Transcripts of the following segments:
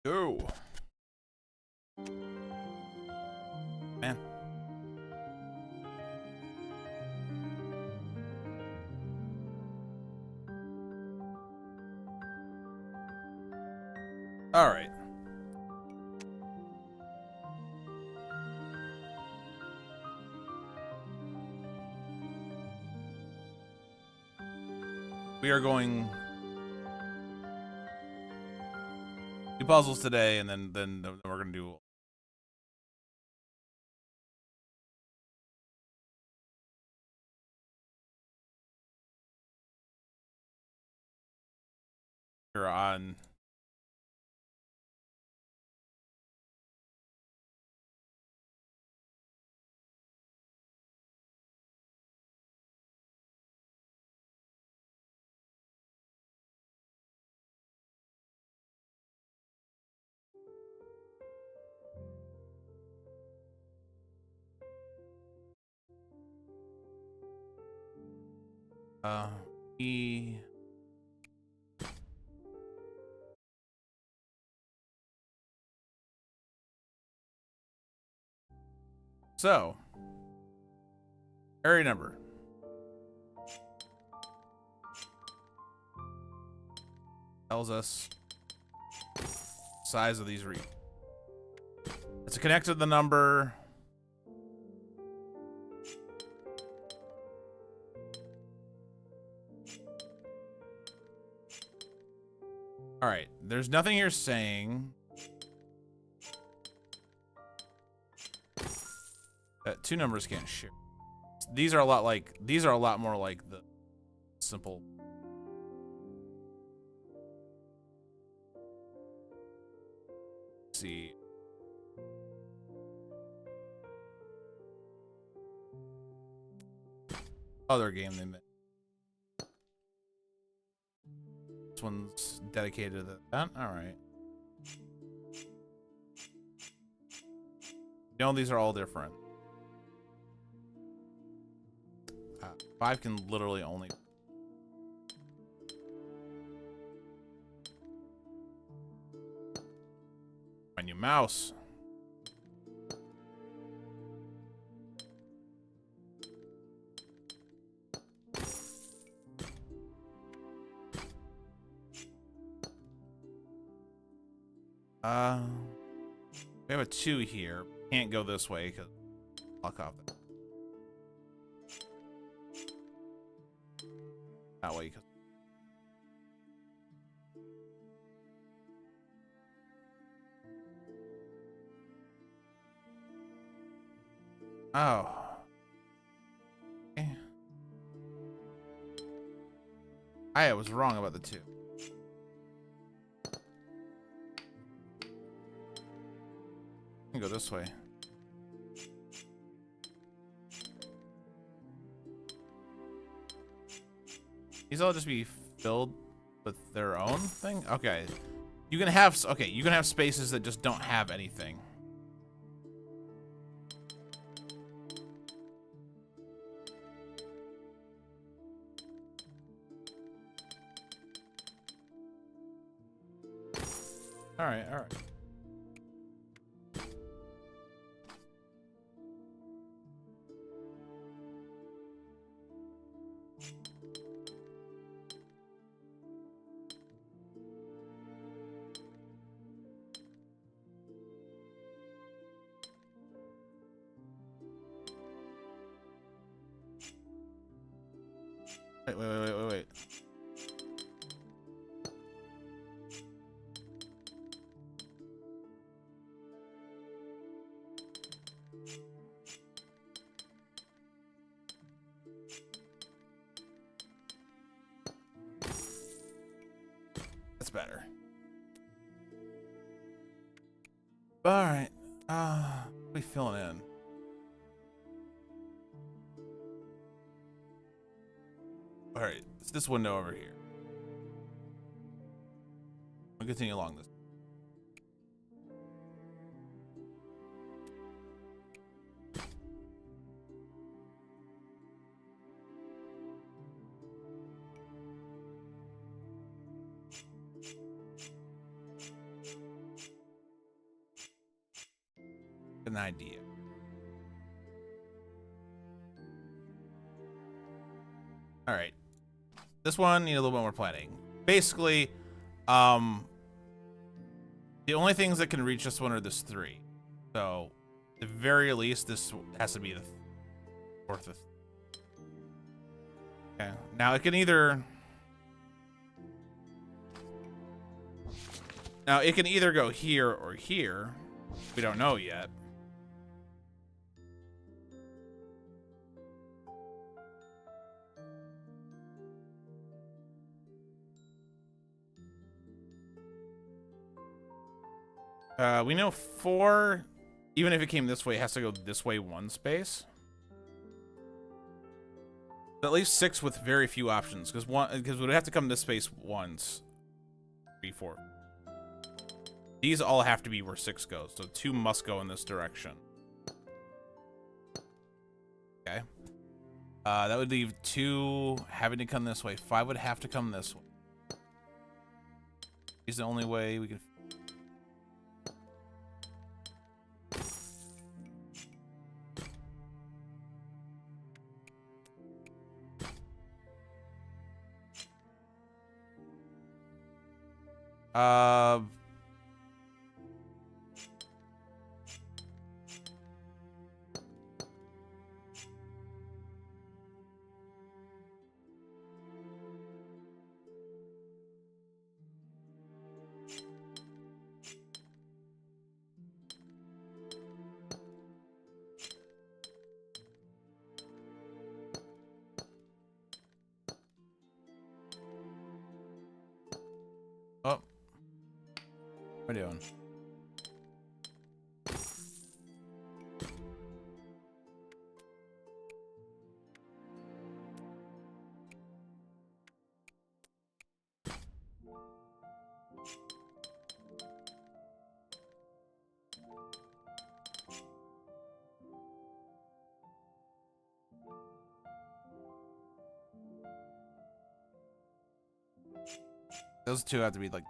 Go. Man. All right. We are going do puzzles today, and then we're gonna do here on uh e so area number tells us size of these read. It's connected to the number. All right, there's nothing here saying that two numbers can't share. These are a lot more like the simple. Let's see. Other game they made. This one's dedicated to that. All right. You know, these are all different. 5 can literally only. Find your mouse. We have a 2 here. Can't go this way because lock off that way. Cause oh, okay. I was wrong about the 2. I can go this way. These all just be filled with their own thing? Okay. You can have spaces that just don't have anything. All right, all right. Wait. That's better. All right. We filling in. All right. It's this window over here. We'll continue along this. an idea. All right. This one need a little bit more planning. Basically, the only things that can reach this one are this 3. So, at the very least, this has to be the fourth. Okay. Now it can either. Now it can either go here or here. We don't know yet. We know 4, even if it came this way, it has to go this way 1 space. At least 6 with very few options, because we'd have to come this space once. 3, 4. These all have to be where 6 goes, so 2 must go in this direction. Okay. That would leave 2 having to come this way. 5 would have to come this way. He's the only way we can. Oh. What are we doing? Those 2 have to be like.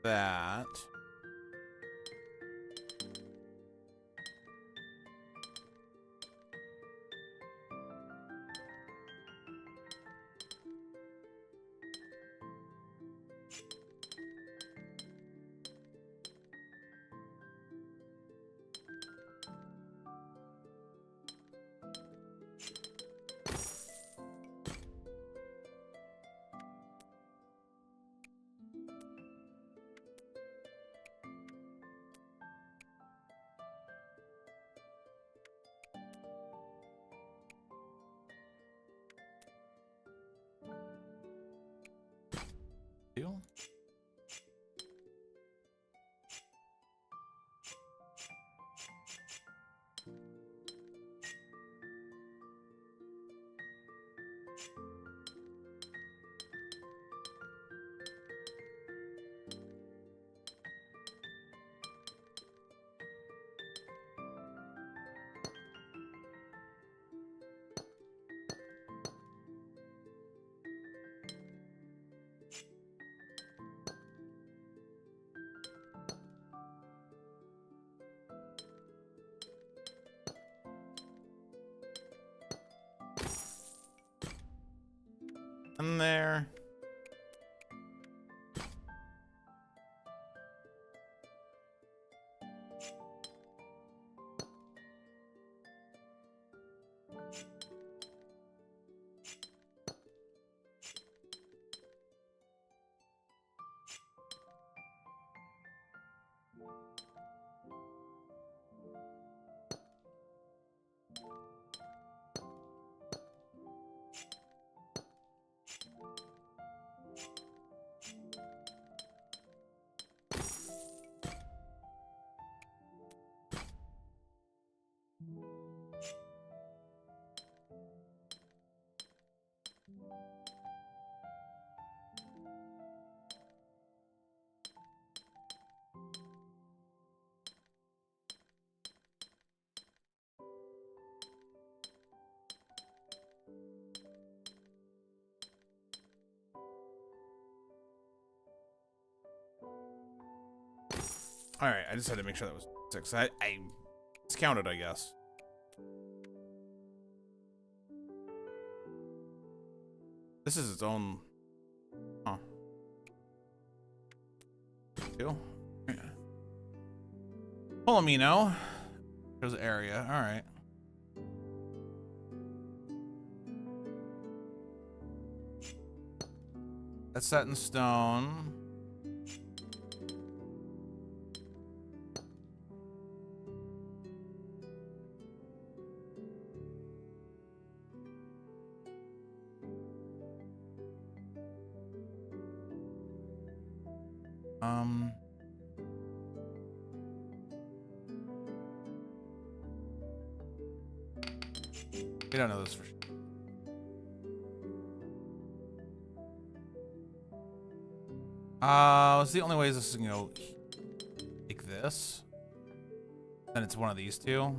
That. Deal. In there. All right, I just had to make sure that was 6. It's counted, I guess. This is its own. Huh. 2. Yeah. Polomino. There's the area. All right. That's set in stone. We don't know this for sure. It's the only way is this is gonna go like this. Then it's one of these two.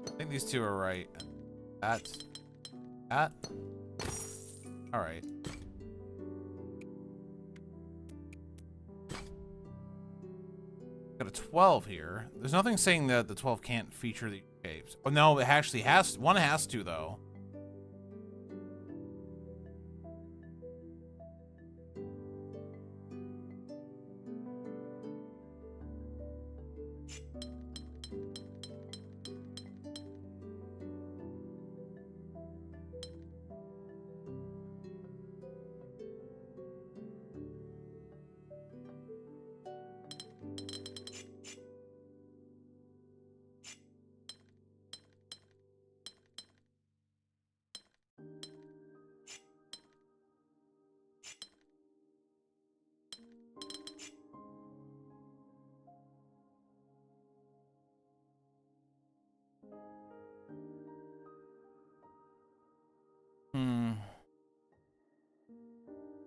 I think these two are right. That. All right. Got a 12 here. There's nothing saying that the 12 can't feature the shapes. Oh no, it actually has. One has to though.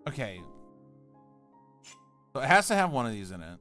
Okay. So it has to have one of these in it.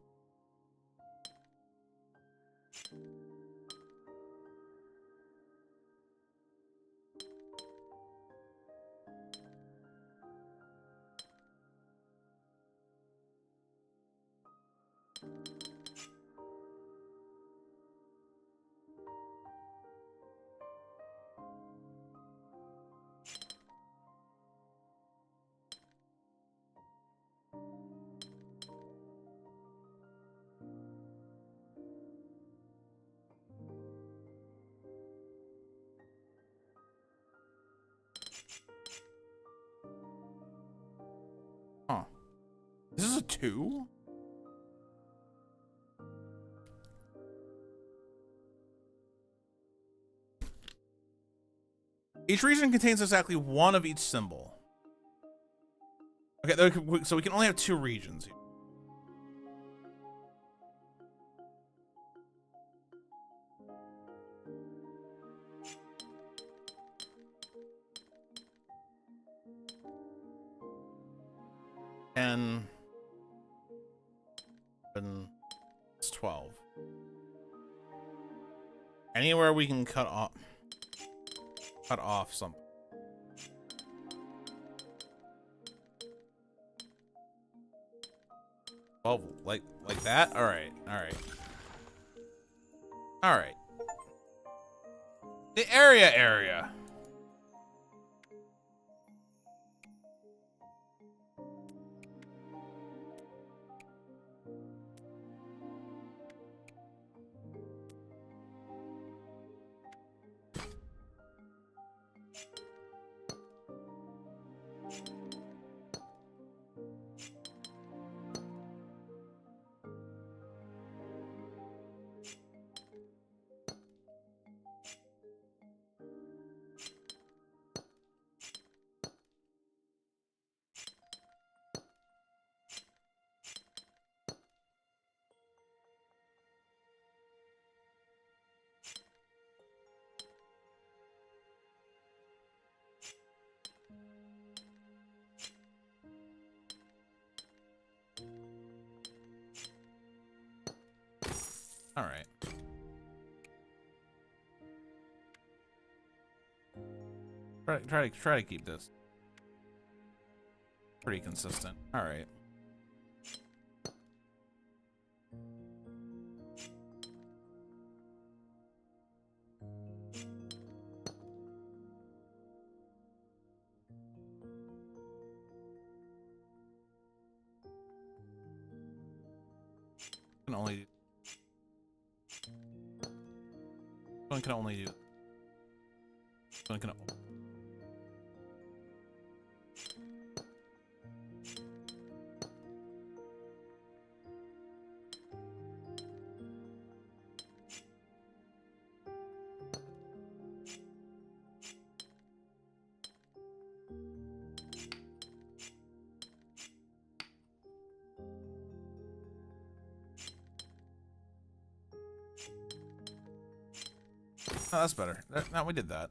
Huh. This is a 2? Each region contains exactly one of each symbol. Okay, so we can only have 2 regions here. And it's 12. Anywhere we can cut off something. Oh, like that? All right. The area. All right. Try to keep this pretty consistent. All right. Can only one can only do one can. Oh, that's better. No, we did that.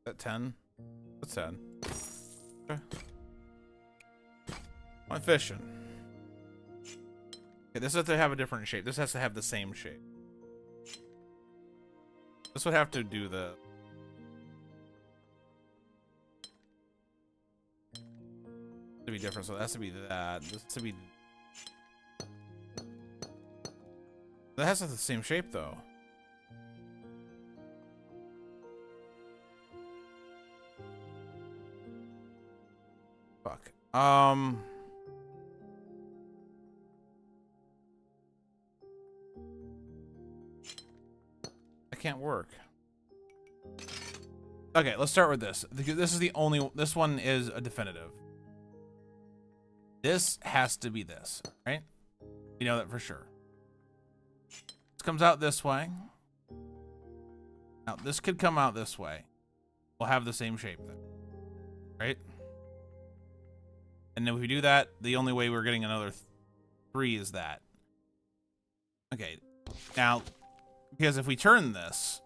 At 10? What's 10? Okay. I'm fishing. Okay, this has to have a different shape. This has to have the same shape. This would have to do the... to be different, so it has to be that. This has to be... That has to have the same shape, though. Fuck. That can't work. Okay, let's start with this. This is the only... This one is a definitive. This has to be this, right? You know that for sure. This comes out this way. Now, this could come out this way. We'll have the same shape then, right? And then if we do that, the only way we're getting another 3 is that. Okay, now, because if we turn this,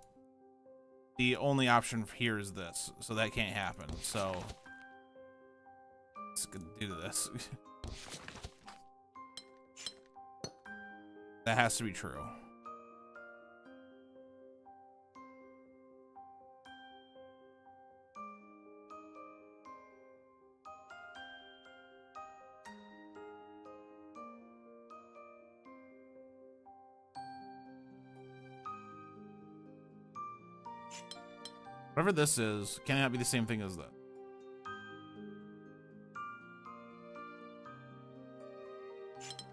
the only option here is this, so that can't happen. So let's do this. That has to be true. Whatever this is, cannot be the same thing as that.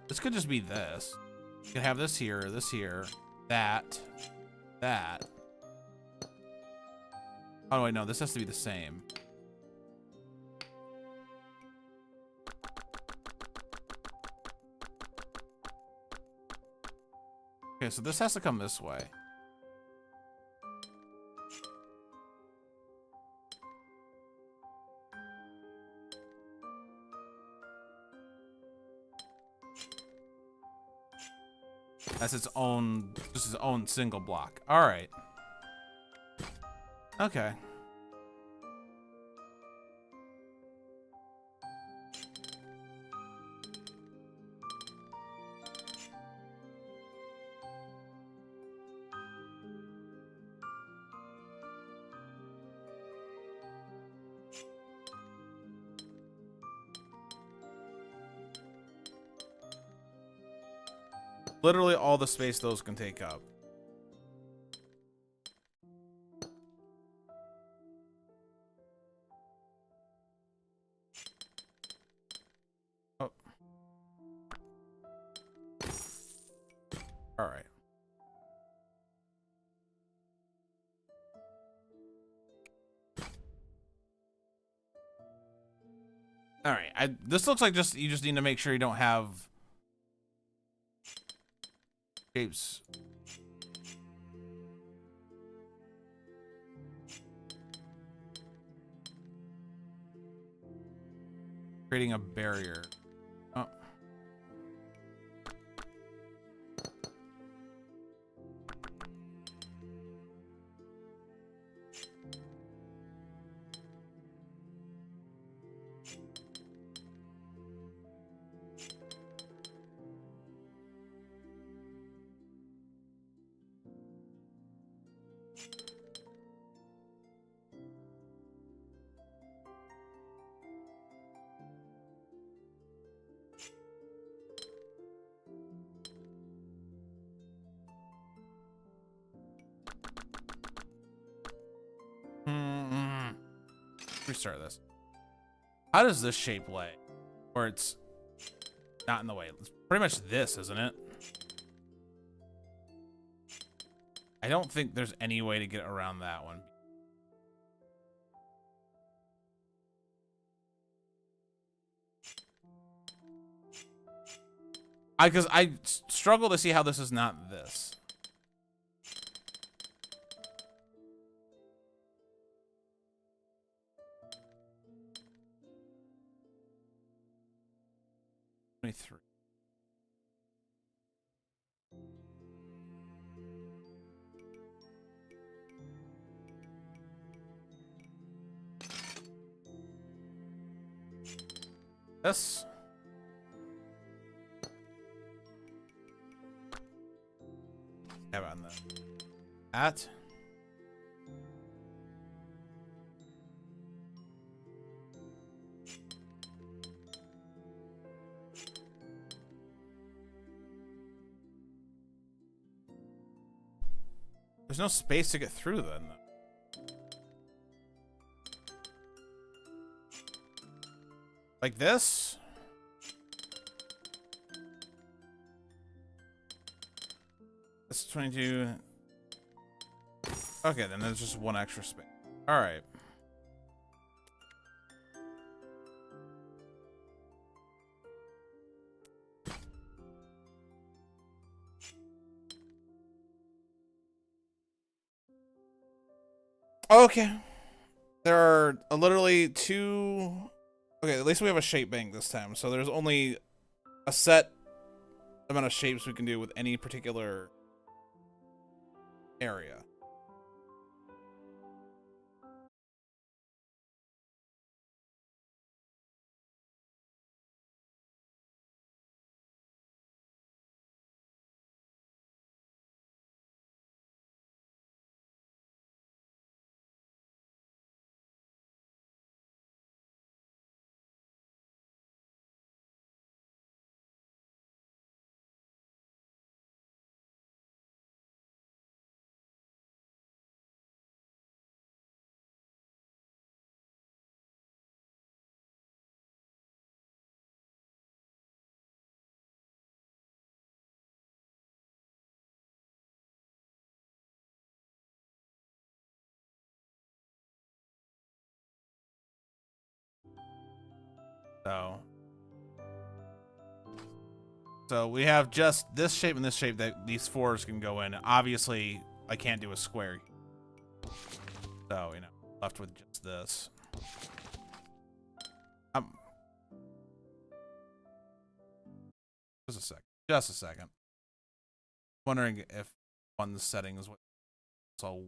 This could just be this. You can have this here, that. Oh, wait, no, this has to be the same. Okay, so this has to come this way. That's its own, just its own single block. All right. Okay. Literally all the space those can take up. Oh. All right. All right. This looks like you just need to make sure you don't have shapes. Creating a barrier. Oh. restart this. How does this shape lay? Or it's not in the way. It's pretty much this, isn't it? I don't think there's any way to get around that one. Because I struggle to see how this is not this. Three. This. How about that? There's no space to get through then. Like this? That's 22. Okay, then there's just one extra space. All right. Okay. There are literally two. Okay, at least we have a shape bank this time. So there's only a set amount of shapes we can do with any particular area. So we have just this shape and this shape that these fours can go in. Obviously, I can't do a square. So, you know, left with just this. Just a second. Just a second. Wondering if one setting is what. So.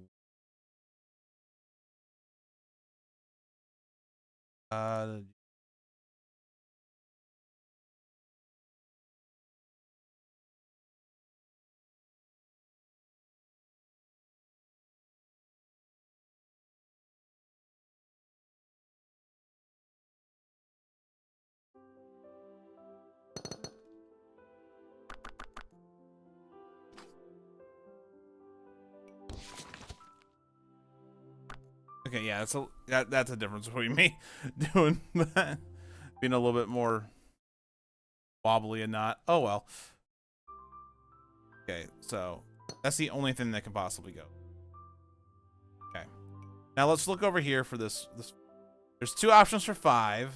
Okay, yeah, that's a difference between me doing that, being a little bit more wobbly and not. Oh well. Okay, so that's the only thing that can possibly go. Okay, now let's look over here for this. There's two options for 5.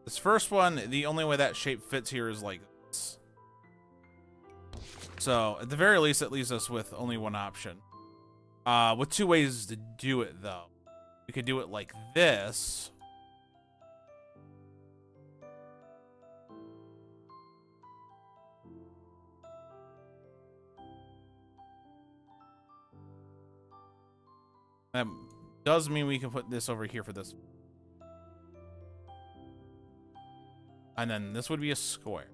This first one, the only way that shape fits here is like this. So at the very least, it leaves us with only one option. With 2 ways to do it, though. We could do it like this. That does mean we can put this over here for this. And then this would be a square.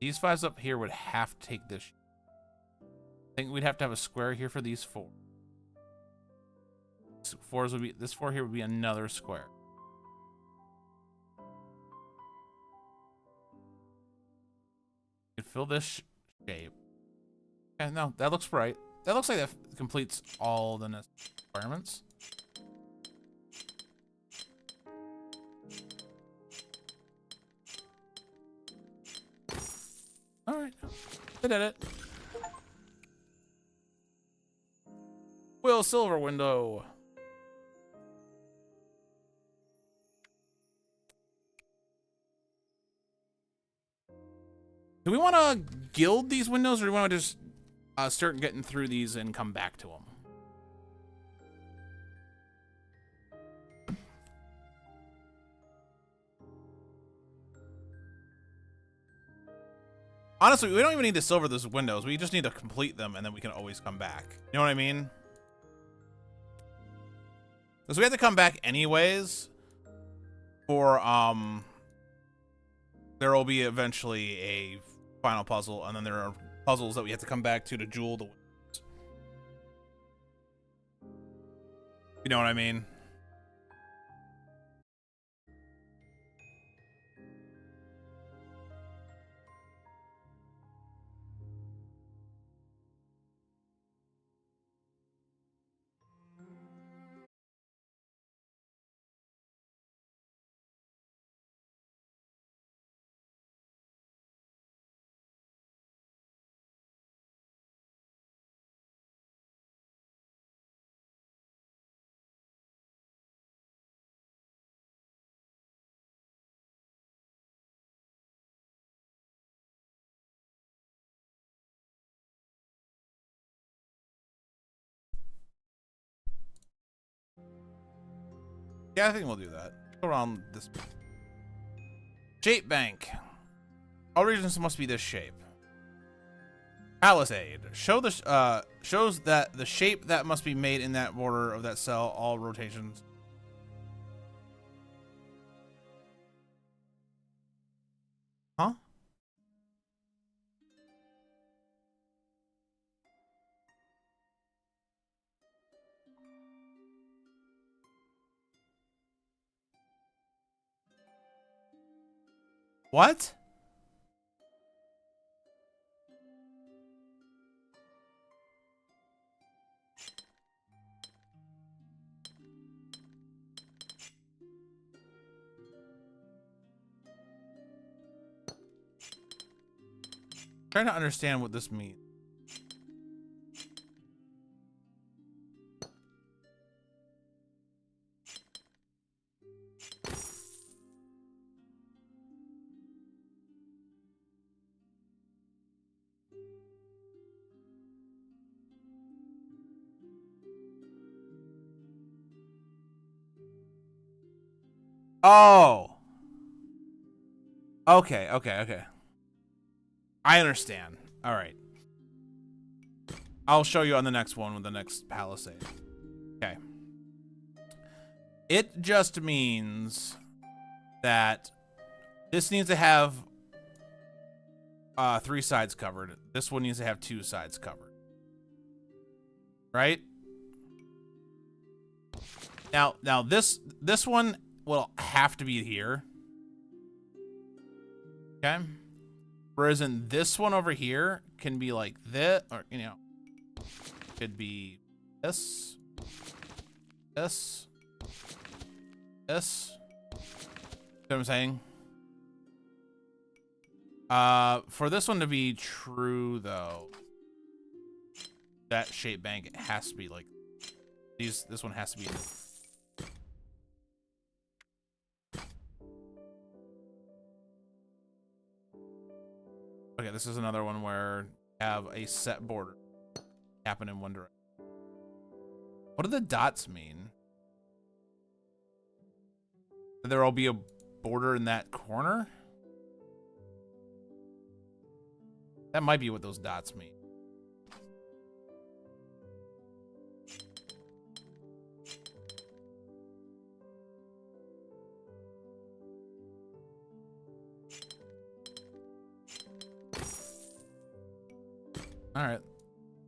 These 5s up here would have to take this. I think we'd have to have a square here for these 4. fours would be, this 4 here would be another square. You can fill this shape. Yeah, no, that looks right. That looks like that completes all the requirements. All right, I did it. Will silver window. Do we want to gild these windows, or do we want to just start getting through these and come back to them? Honestly, we don't even need to silver those windows. We just need to complete them, and then we can always come back. You know what I mean? Because we have to come back anyways for, there will be eventually a final puzzle, and then there are puzzles that we have to come back to jewel the windows. You know what I mean? Yeah, I think we'll do that. Go around this. Shape bank. All regions must be this shape. Palisade. Shows that the shape that must be made in that border of that cell, all rotations. Huh? What? Trying to understand what this means. Oh. Okay, okay, okay. I understand. All right. I'll show you on the next one with the next palisade. Okay. It just means that this needs to have 3 sides covered. This one needs to have 2 sides covered. Right? Now this one will have to be here. Okay? Whereas in this one over here can be like this, or you know, could be this, this, this. See what I'm saying? For this one to be true though, that shape bank, it has to be like these. This one has to be. Okay, this is another one where you have a set border happen in one direction. What do the dots mean? There will be a border in that corner? That might be what those dots mean. All right.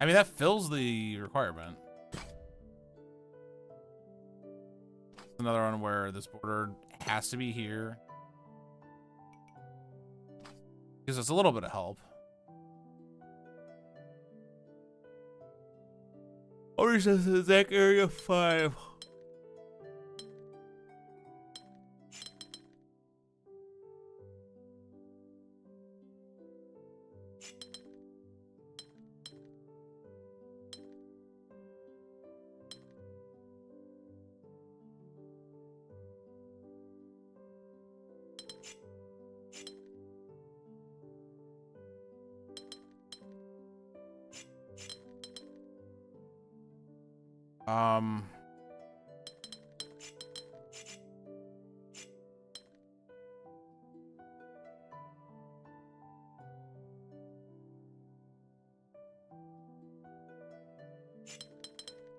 I mean, that fills the requirement. another one where this border has to be here. Gives us a little bit of help. Or says exact area 5.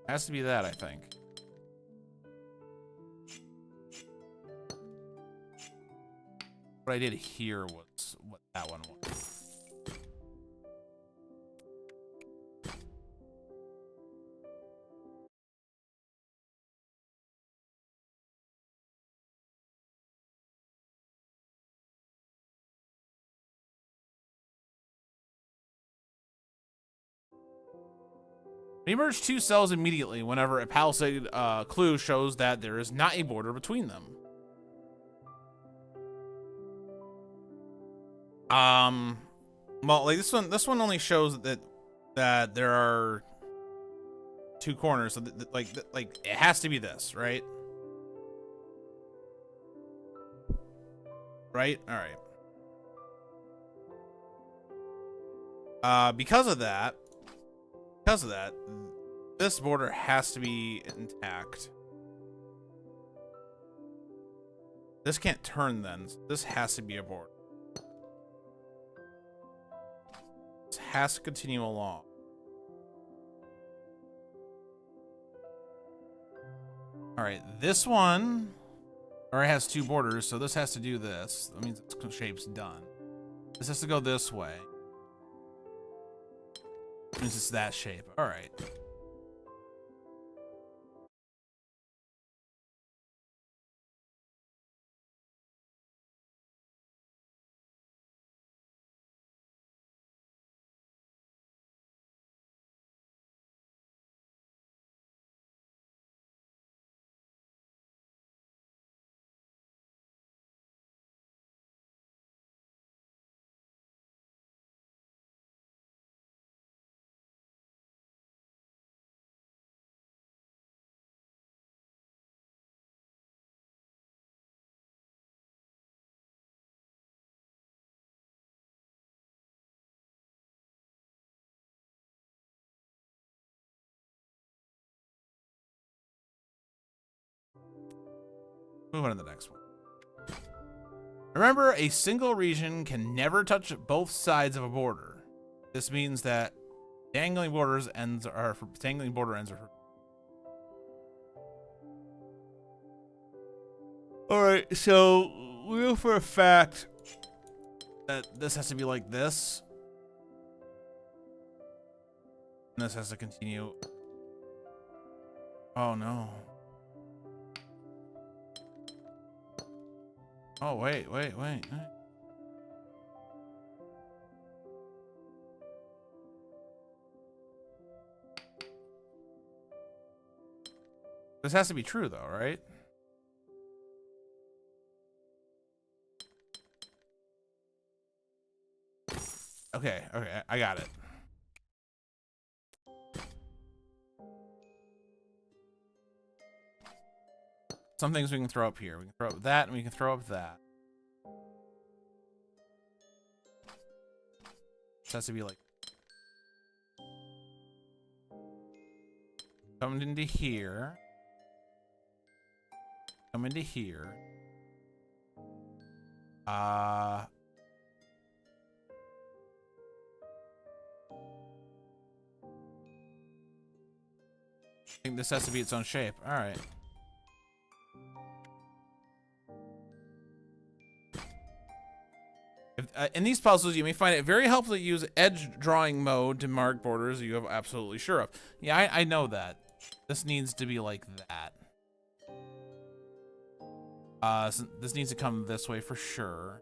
Has to be that, I think. What I did here was what that one was. We merge 2 cells immediately whenever a palisade clue shows that there is not a border between them. Well, like this one only shows that there are 2 corners, so like it has to be this, right? Right? All right. Because of that, this border has to be intact. This can't turn then. So this has to be a border. This has to continue along. All right, this one already has 2 borders, so this has to do this. That means its shape's done. This has to go this way. That means it's that shape. All right. Move on to the next one. Remember, a single region can never touch both sides of a border. This means that dangling border ends are for. All right, so we know for a fact that this has to be like this. And this has to continue. Oh no. Oh, wait. This has to be true, though, right? Okay, I got it. Some things we can throw up here. We can throw up that, and we can throw up that. This has to be like... Come into here. Come into here. I think this has to be its own shape. All right. In these puzzles, you may find it very helpful to use edge drawing mode to mark borders you have absolutely sure of. Yeah, I know that. This needs to be like that. So this needs to come this way for sure.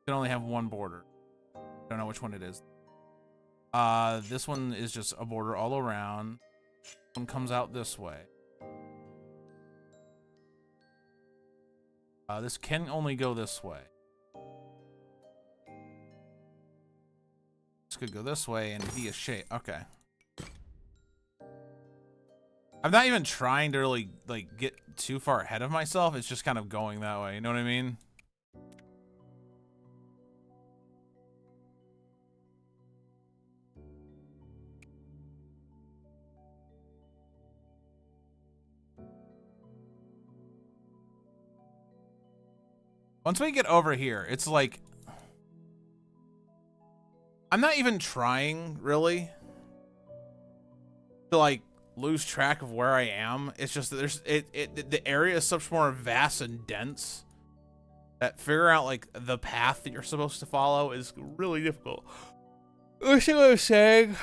Can only have one border. Don't know which one it is. This one is just a border all around. One comes out this way. This can only go this way. This could go this way and be a shape. Okay. I'm not even trying to really like get too far ahead of myself. It's just kind of going that way. You know what I mean? Once we get over here, it's like I'm not even trying really to like lose track of where I am. It's just that the area is such more vast and dense that figuring out like the path that you're supposed to follow is really difficult. You see what I'm saying?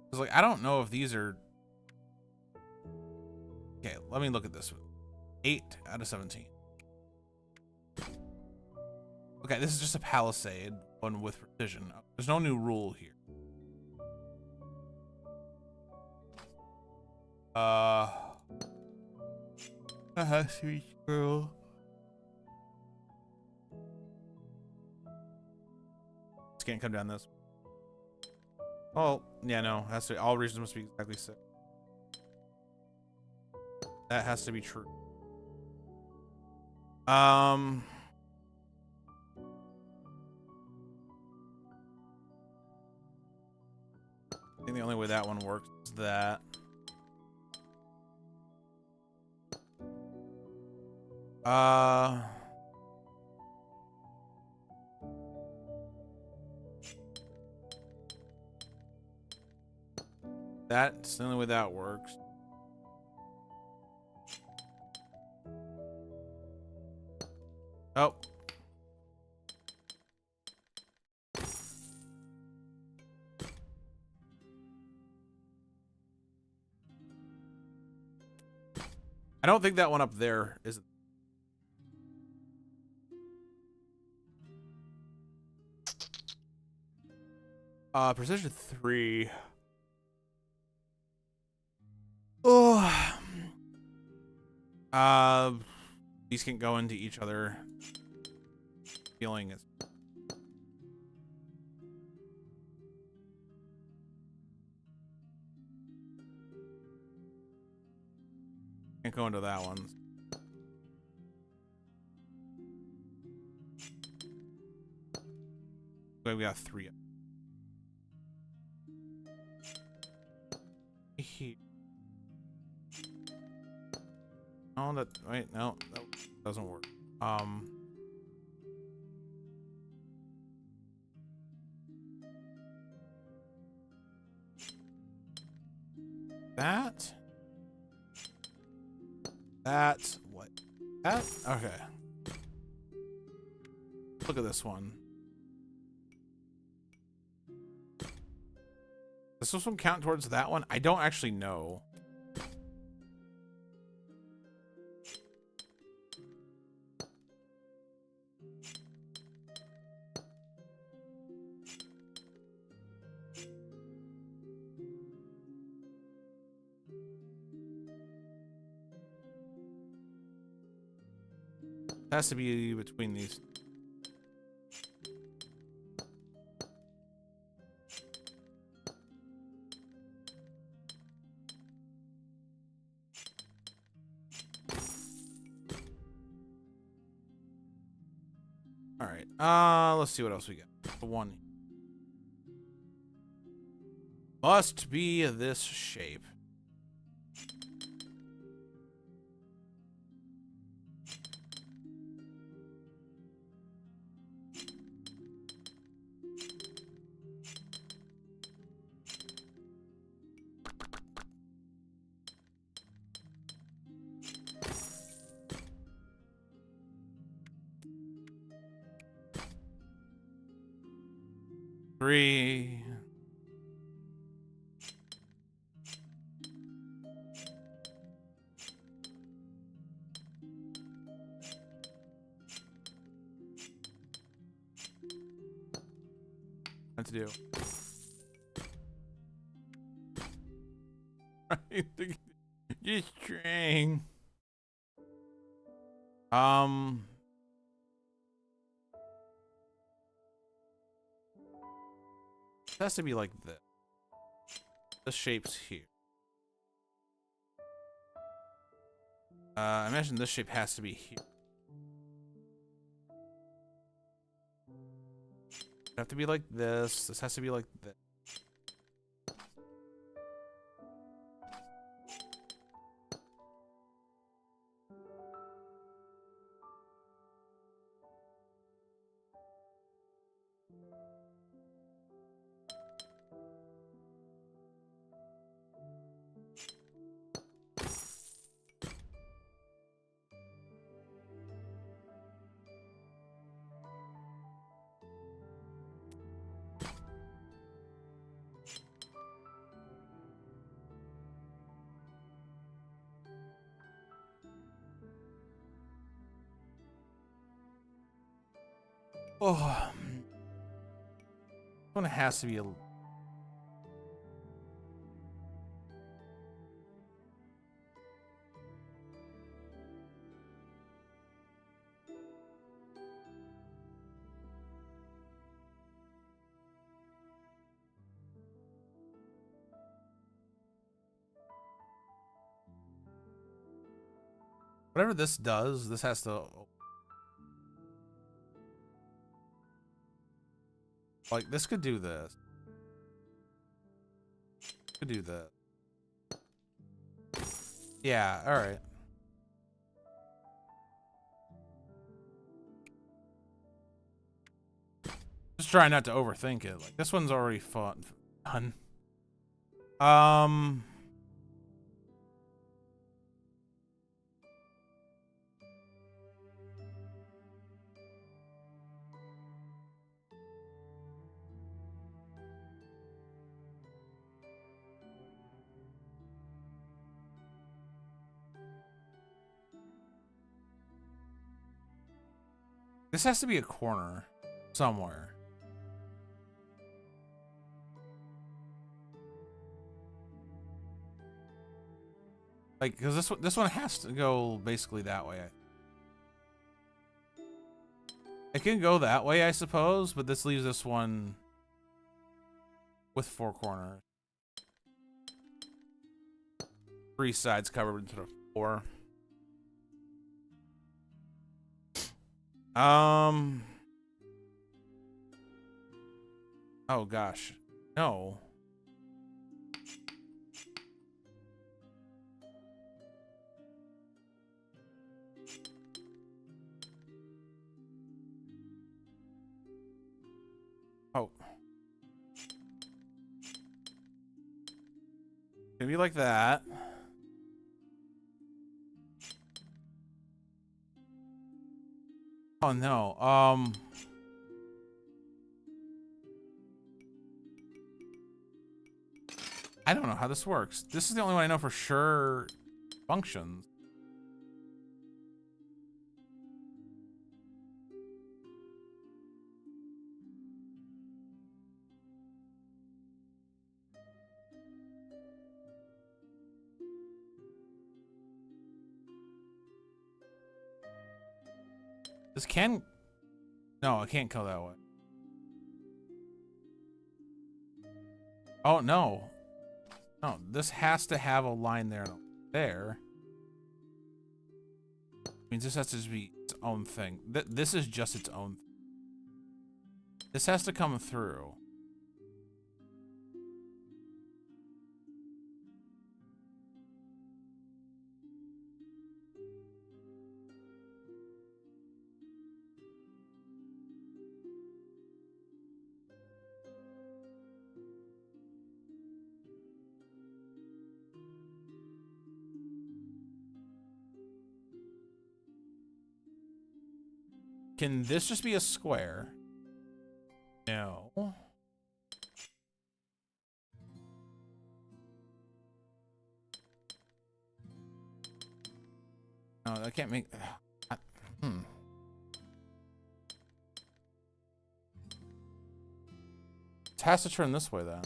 It's like I don't know if these are okay. Let me look at this one. 8 out of 17. Okay, this is just a palisade one with precision. There's no new rule here. That has to be true. This can't come down this. Oh, yeah, no. Has to. All regions must be exactly 6. That has to be true. I think the only way that one works is that. That's the only way that works. Oh. I don't think that one up there is. Precision 3. Oh. These can go into each other. Feeling is. Can't go into that one. We got 3. Here. Oh, that wait, no, that doesn't work. That's what? That okay. Look at this one. Does this one count towards that one? I don't actually know. It has to be between these. All right. Let's see what else we got. The one must be this shape. 3. What to do? Just string. It has to be like this. The shape's here. I imagine this shape has to be here. It have to be like this. This has to be like this. Oh, one has to be a. Whatever this does, this has to. Like, this could do this. Could do that. Yeah, alright. Just try not to overthink it. Like, this one's already fun. This has to be a corner somewhere. Like, because this one has to go basically that way. It can go that way, I suppose, but this leaves this one with 4 corners. 3 sides covered instead of 4. Oh gosh. No. Oh. Maybe like that. Oh no. I don't know how this works. This is the only one I know for sure functions. This can... No, it can't go that way. Oh, no. No, this has to have a line there and there. Means this has to just be its own thing. This is just its own thing. This has to come through. Can this just be a square? No. No, I can't make. Hmm. It has to turn this way, though.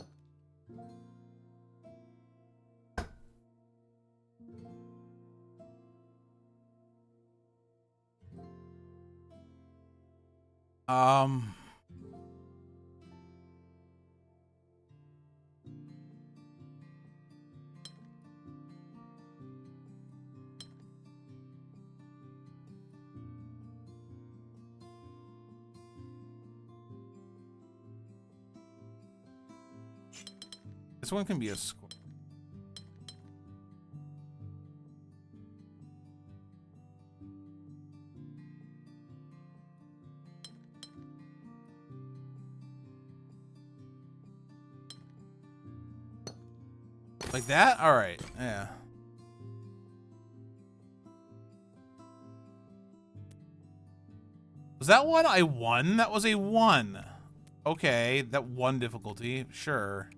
This one can be a square. Like that? All right. Yeah. Was that one I won? That was a 1. Okay, that one difficulty. Sure.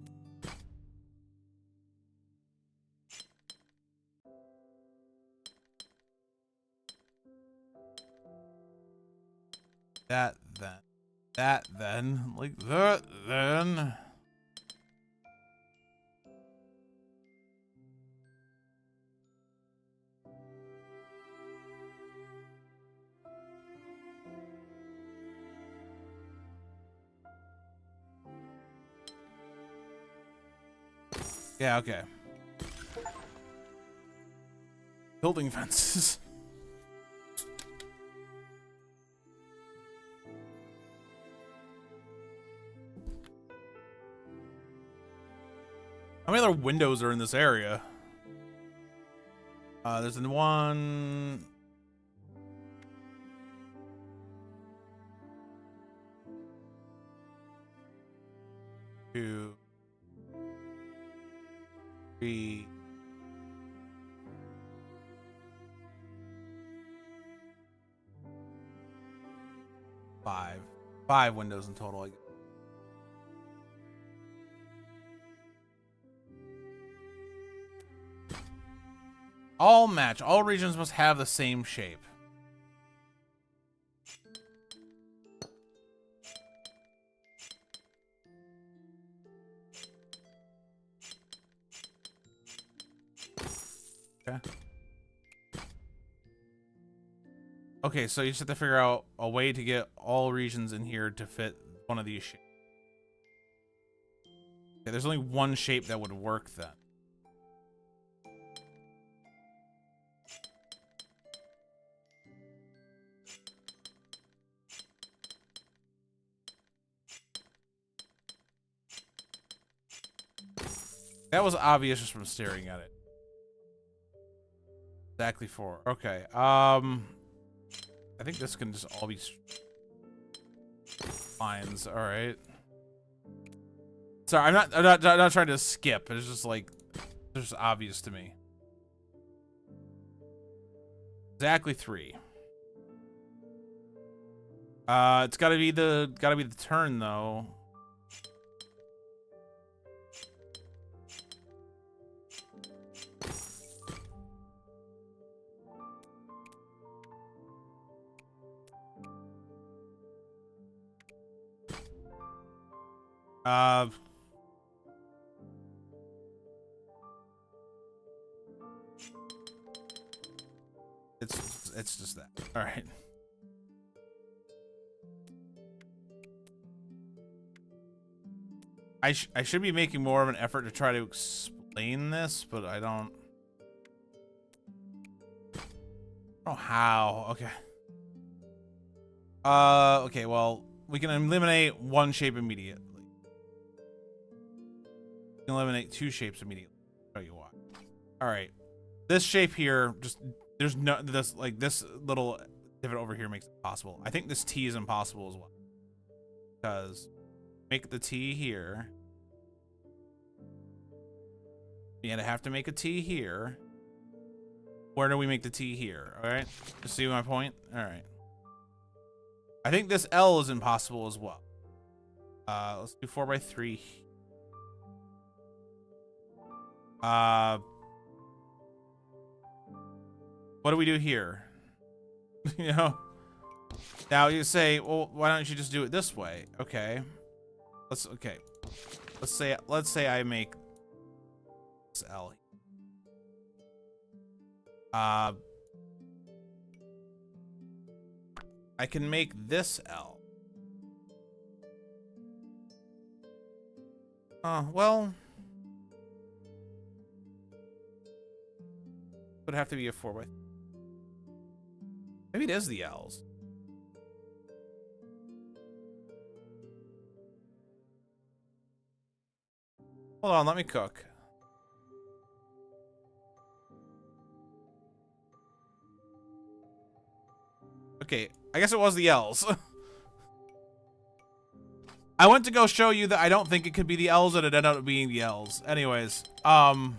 That then. That then. Like that then. Yeah, okay. Building fences. How many other windows are in this area? There's one. Two. 3. 5. 5 windows in total. All match. All regions must have the same shape. Okay. Okay, so you just have to figure out a way to get all regions in here to fit one of these shapes. Okay, there's only one shape that would work then. That was obvious just from staring at it. Exactly 4. Okay. I think this can just all be lines. All right. Sorry, I'm not trying to skip. It's just like it's just obvious to me. Exactly 3. It's gotta be the turn though. It's just that. All right. I should be making more of an effort to try to explain this, but I don't know how. Okay. Okay, well, we can eliminate one shape immediately. We can eliminate 2 shapes immediately. I'll show you why. All right. This shape here, just there's no this little divot over here makes it possible. I think this T is impossible as well. Because make the T here. And I have to make a T here. Where do we make the T here? All right. You see my point? All right. I think this L is impossible as well. Let's do 4x3. What do we do here? You know? Now you say, well, why don't you just do it this way? Okay. Okay. Let's say I make this L. I can make this L. Well, would have to be a 4x. Maybe it is the L's. Hold on, let me cook. Okay, I guess it was the L's. I went to go show you that I don't think it could be the L's, and it ended up being the L's. Anyways, I'll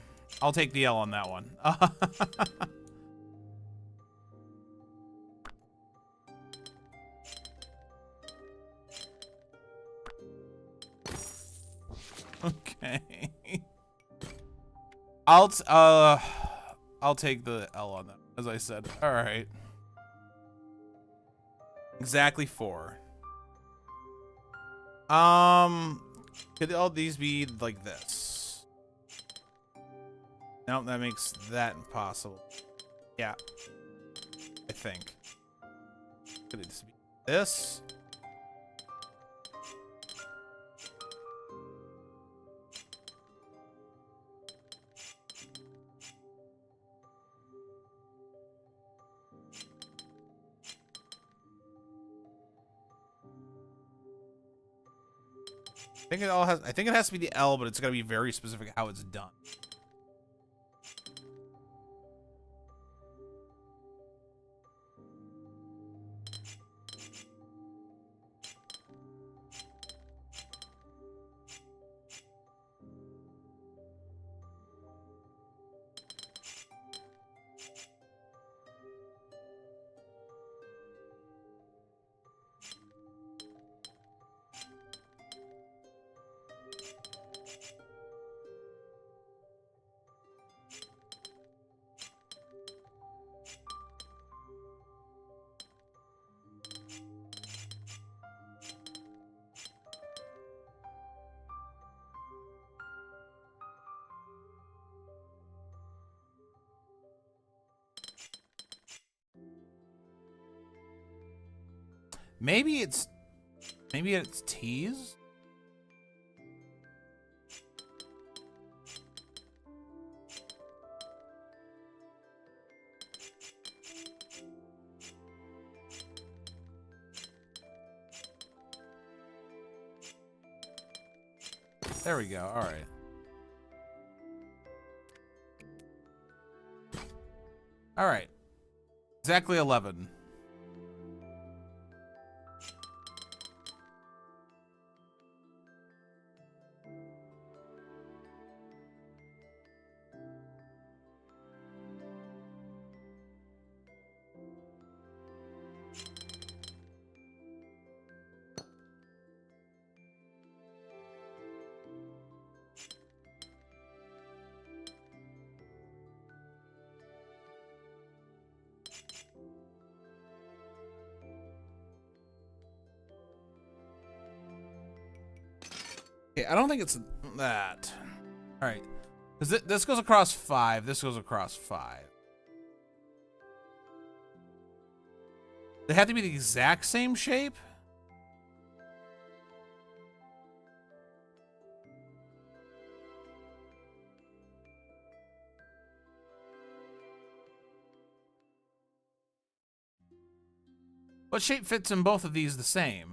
take the L on that one. Okay. I'll take the L on that, as I said. All right. Exactly 4. Could all these be like this? Nope, that makes that impossible. Yeah. I think. Could it just be this? I think it has to be the L, but it's got to be very specific how it's done. Maybe it's T's? There we go. All right. All right. Exactly 11. Okay, I don't think it's that. All right. Because this goes across 5. This goes across 5. They have to be the exact same shape? What shape fits in both of these the same?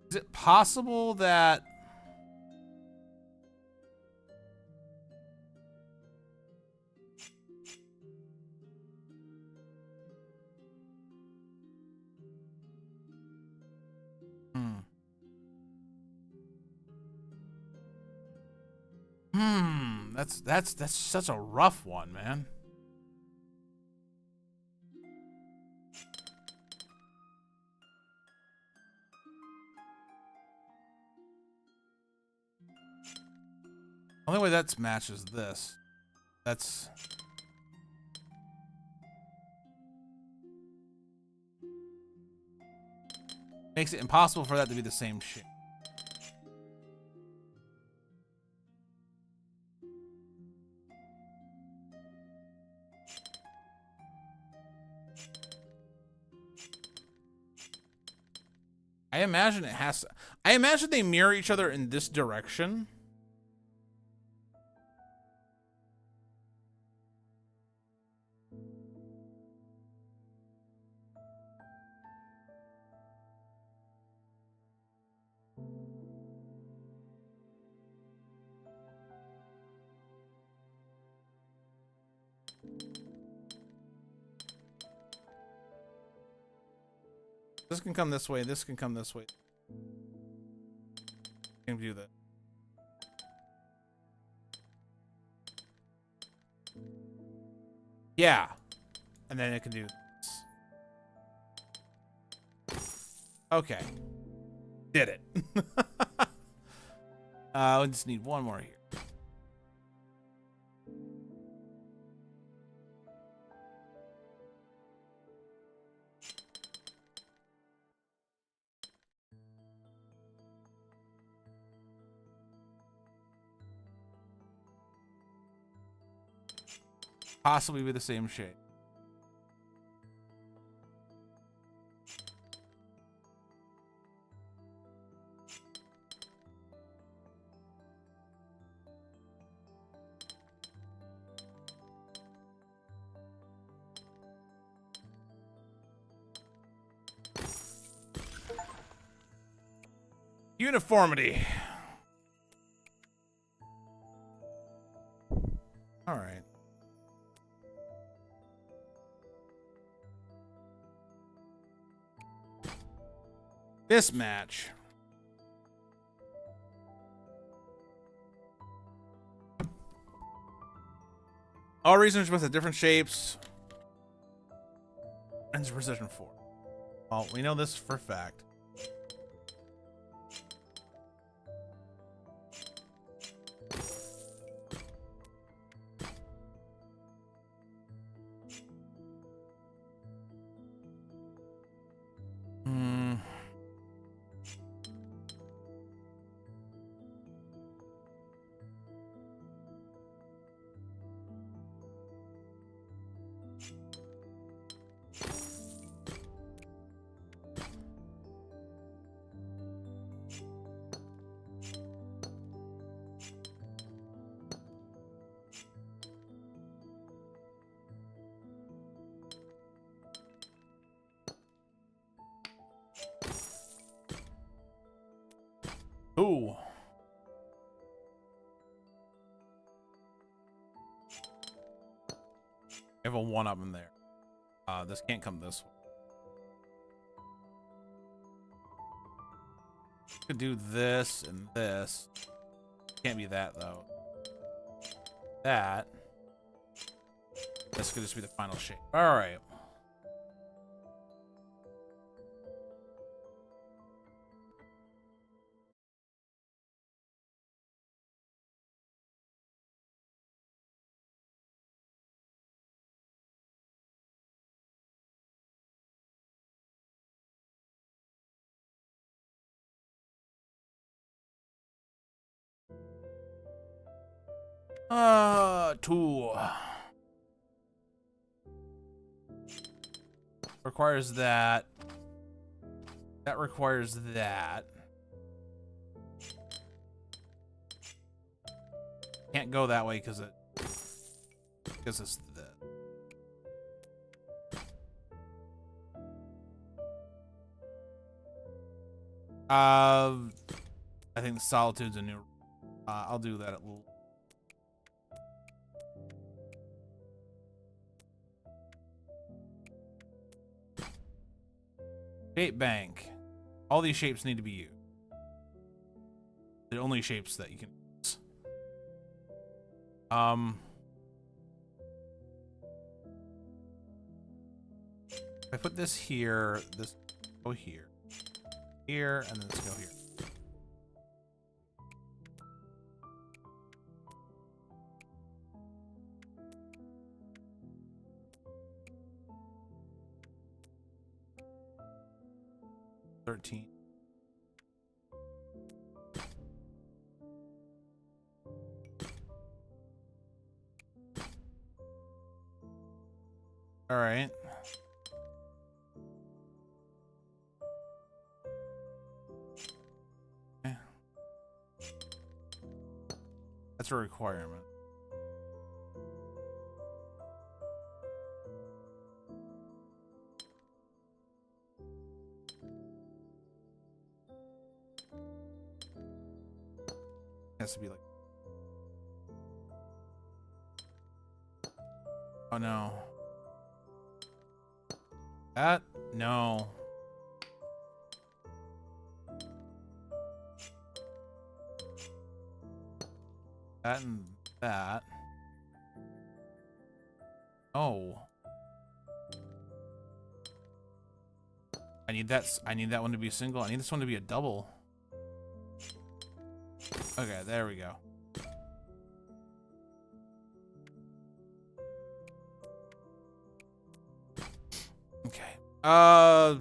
Is it possible that... That's such a rough one, man. Only way that's matches this. That's... Makes it impossible for that to be the same shit. I imagine it has to... I imagine they mirror each other in this direction. This can come this way. This can come this way. Can view that. Yeah. And then it can do this. Okay. Did it. We just need one more here. Possibly be the same shape. Uniformity. All right. This match. All reasons with the different shapes. And precision 4. Well, we know this for a fact. Ooh. I have a 1-up in there. This can't come this way. Could do this and this. Can't be that though. That. This could just be the final shape. All right. Two. Requires that. That requires that. Can't go that way because it's the... I think the Solitude's a new. I'll do that at little. Shape bank. All these shapes need to be used. The only shapes that you can use. If I put this here, this go here, here, and then this go here. All right. Okay. That's a requirement. Has to be like. Oh no. That? No. That and that. Oh. I need that one to be a single. I need this one to be a double. Okay, there we go. Okay. I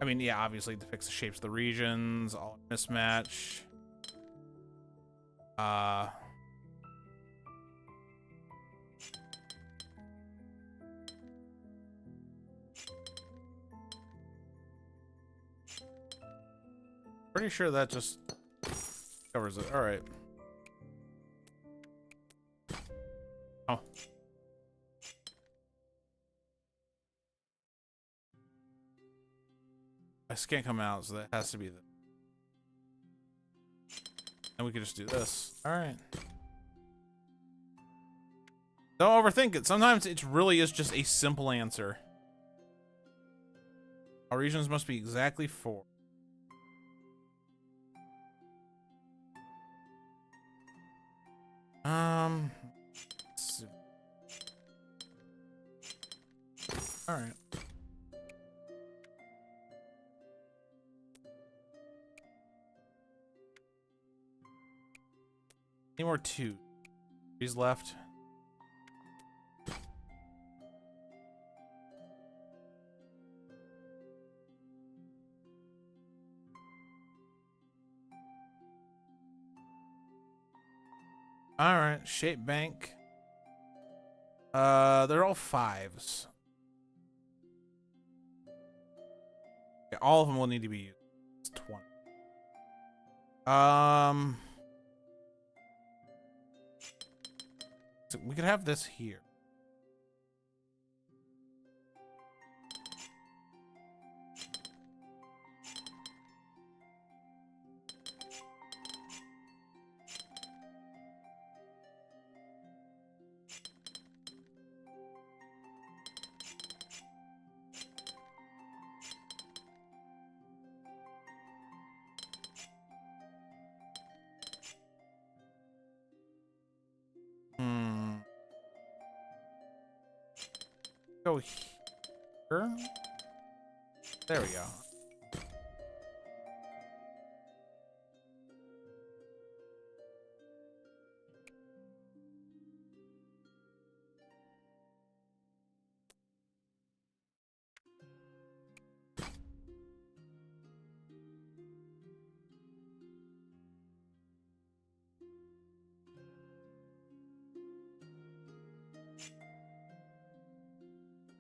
mean, yeah, obviously to fix the shapes of the regions, all mismatch. Pretty sure that just covers it. All right. Oh. This can't come out, so that has to be the. And we could just do this. All right. Don't overthink it. Sometimes it really is just a simple answer. Our regions must be exactly 4. Let's see. All right. Any more 2s left? All right, shape bank. They're all 5s. Okay, all of them will need to be used. It's 20. So we could have this here. Go here. There we go.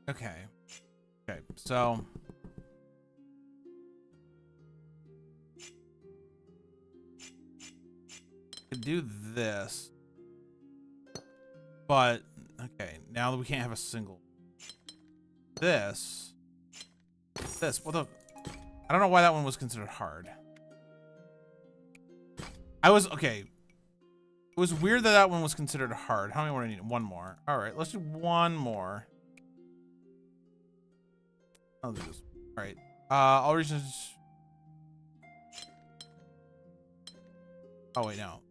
Okay. Okay, so could do this. But okay, now that we can't have a single this. What the I don't know why that one was considered hard. Okay. It was weird that that one was considered hard. How many more do I need? One more. All right, let's do one more. I'll do this. All right. All regions. Oh wait, no.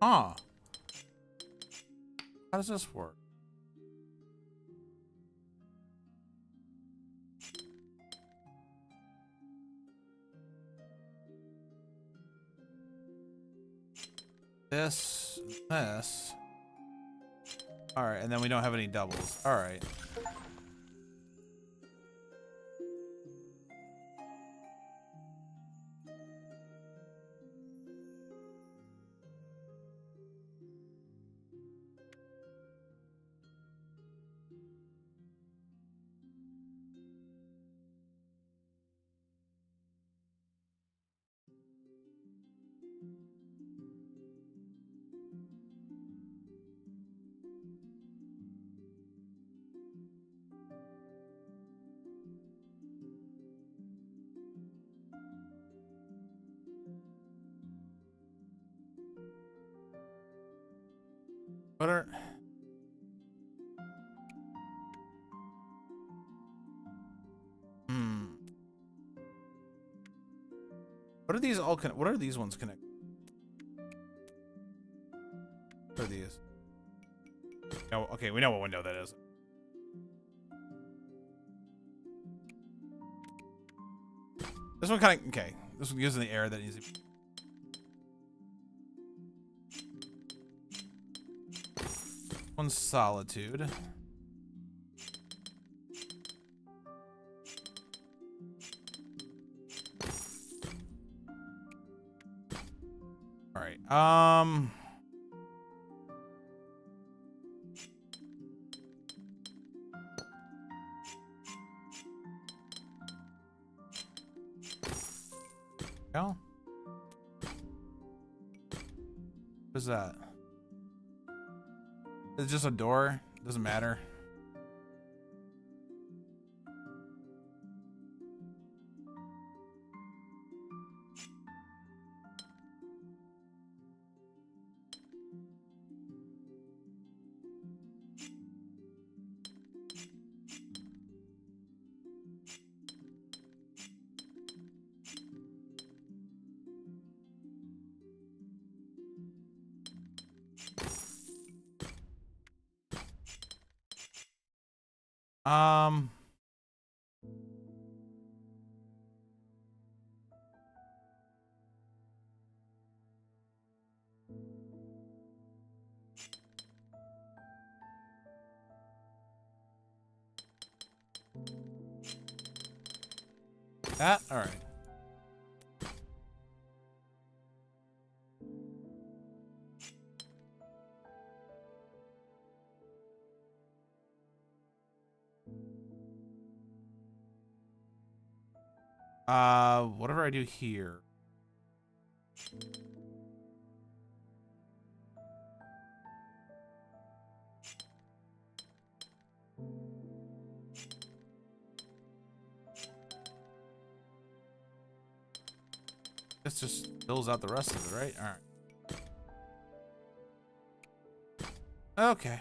Huh. How does this work? This. All right, and then we don't have any doubles. All right. What are... What are these all what are these ones connected? What are these? Oh, okay, we know what window that is. This one kind of... Okay. This one gives me the air that needs to be... One's solitude. All right. No. What is that? It's just a door. Doesn't matter. That? All right. Whatever I do here. This just fills out the rest of it, right? All right. Okay.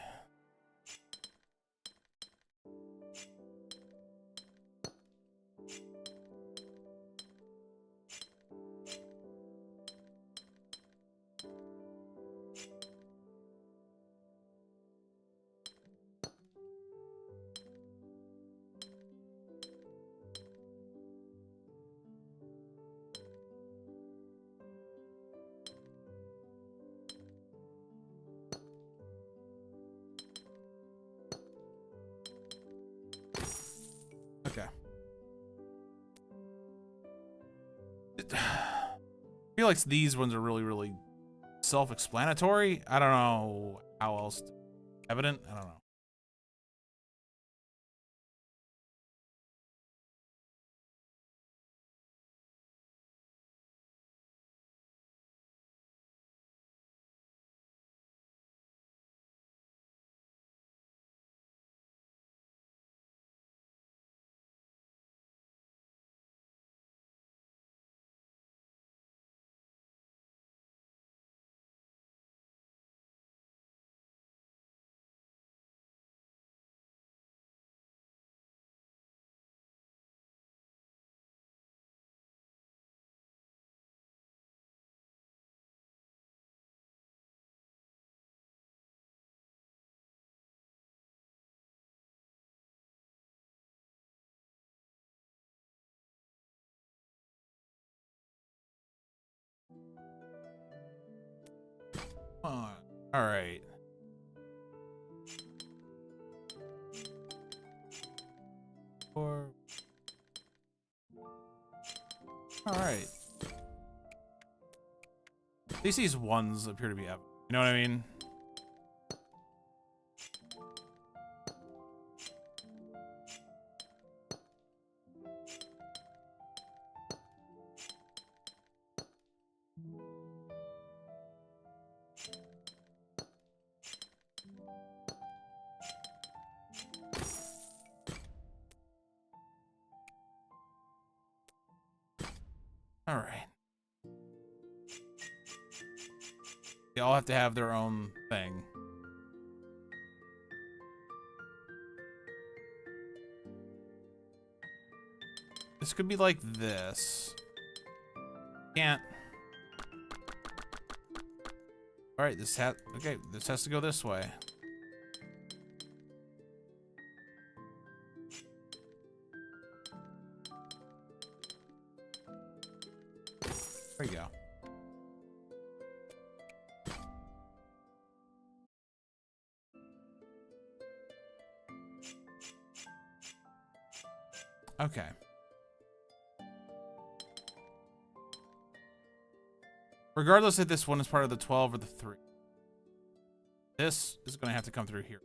feel like these ones are really, really self-explanatory. I don't know how else evident. I don't know. All right. All right. At least these ones appear to be evident. You know what I mean? All right. They all have to have their own thing. This could be like this. Can't. All right, this has to go this way. There you go. Okay. Regardless if this one is part of the 12 or the 3. This is going to have to come through here.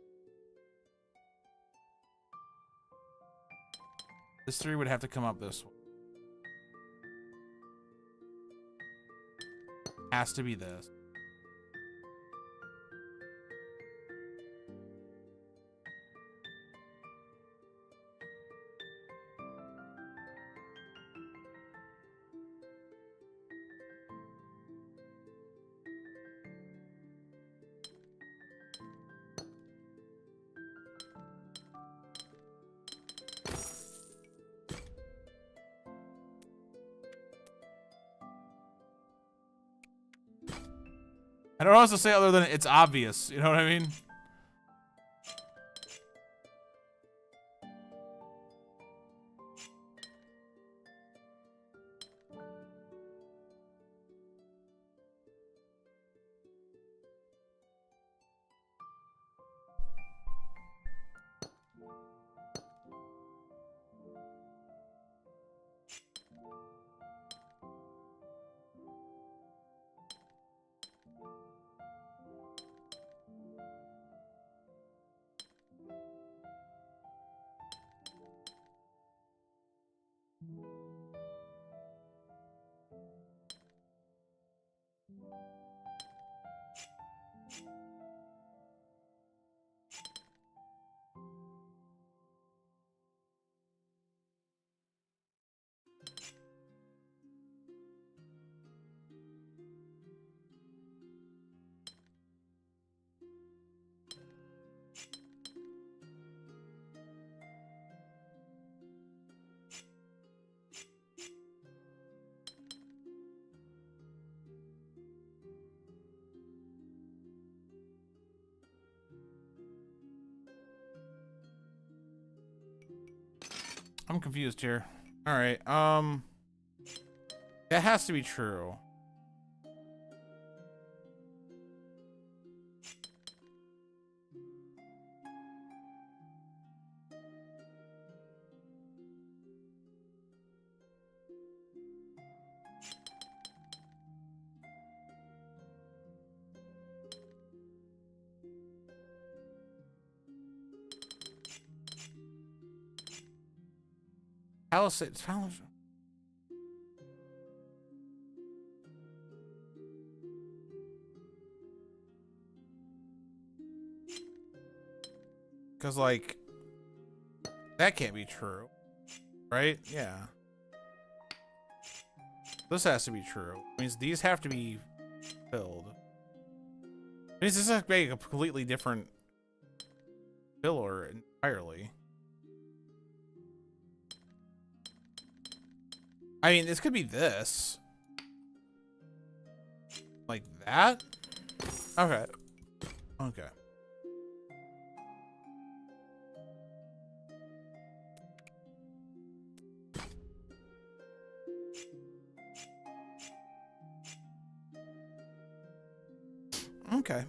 This 3 would have to come up this way. Has to be this. I don't know what else to say other than it's obvious. You know what I mean? I'm confused here. All right. That has to be true. Palisades. Because, like, that can't be true, right? Yeah. This has to be true. It means these have to be filled. It means this is like a completely different filler entirely. I mean, this could be this. Like that? Okay. Okay. Okay.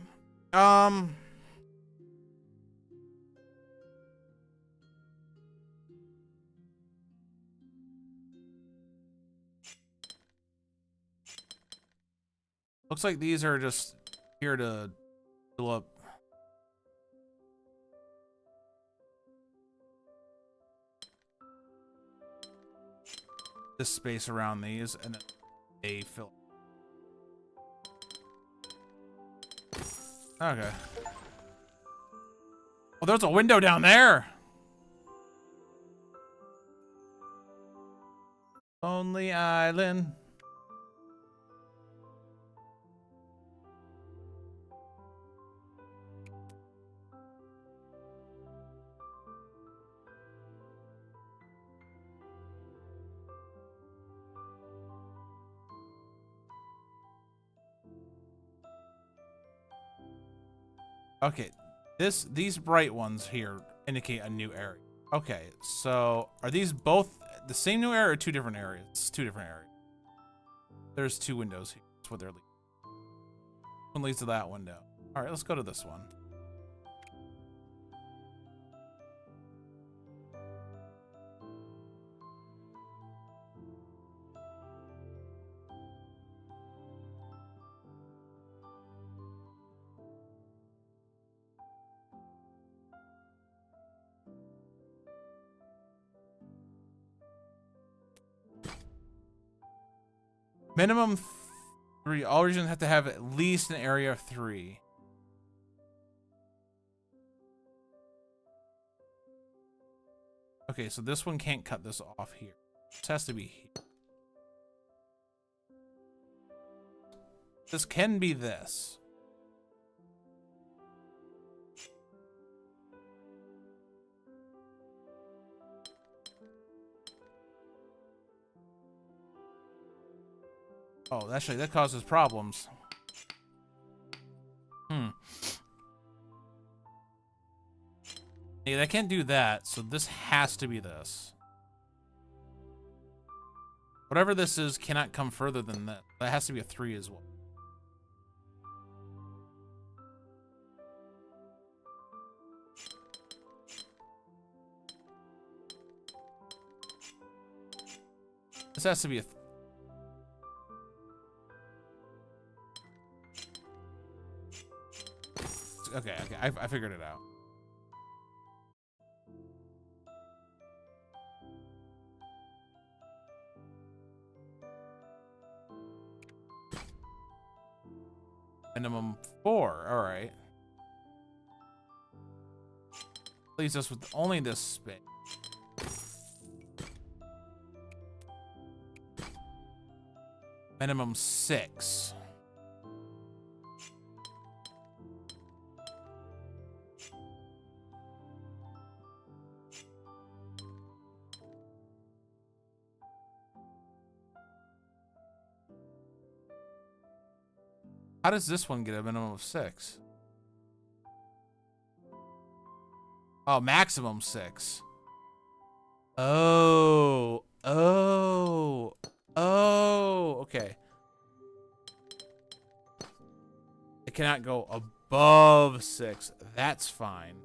Looks like these are just here to fill up. This space around these, and then they fill. Okay. Oh, there's a window down there. Lonely Island. Okay, these bright ones here indicate a new area. Okay, so are these both the same new area or two different areas? It's two different areas. There's two windows here. That's what they're leading. One leads to that window. All right, let's go to this one. Minimum 3. All regions have to have at least an area of 3. Okay, so this one can't cut this off here. This has to be here. This can be this. Oh, actually, that causes problems. Yeah, I can't do that, so this has to be this. Whatever this is cannot come further than that. That has to be a 3 as well. This has to be a... Okay, I figured it out. Minimum 4, all right. Leaves us with only this space. Minimum 6. How does this one get a minimum of 6? Oh, maximum 6. Oh, okay. It cannot go above 6. That's fine.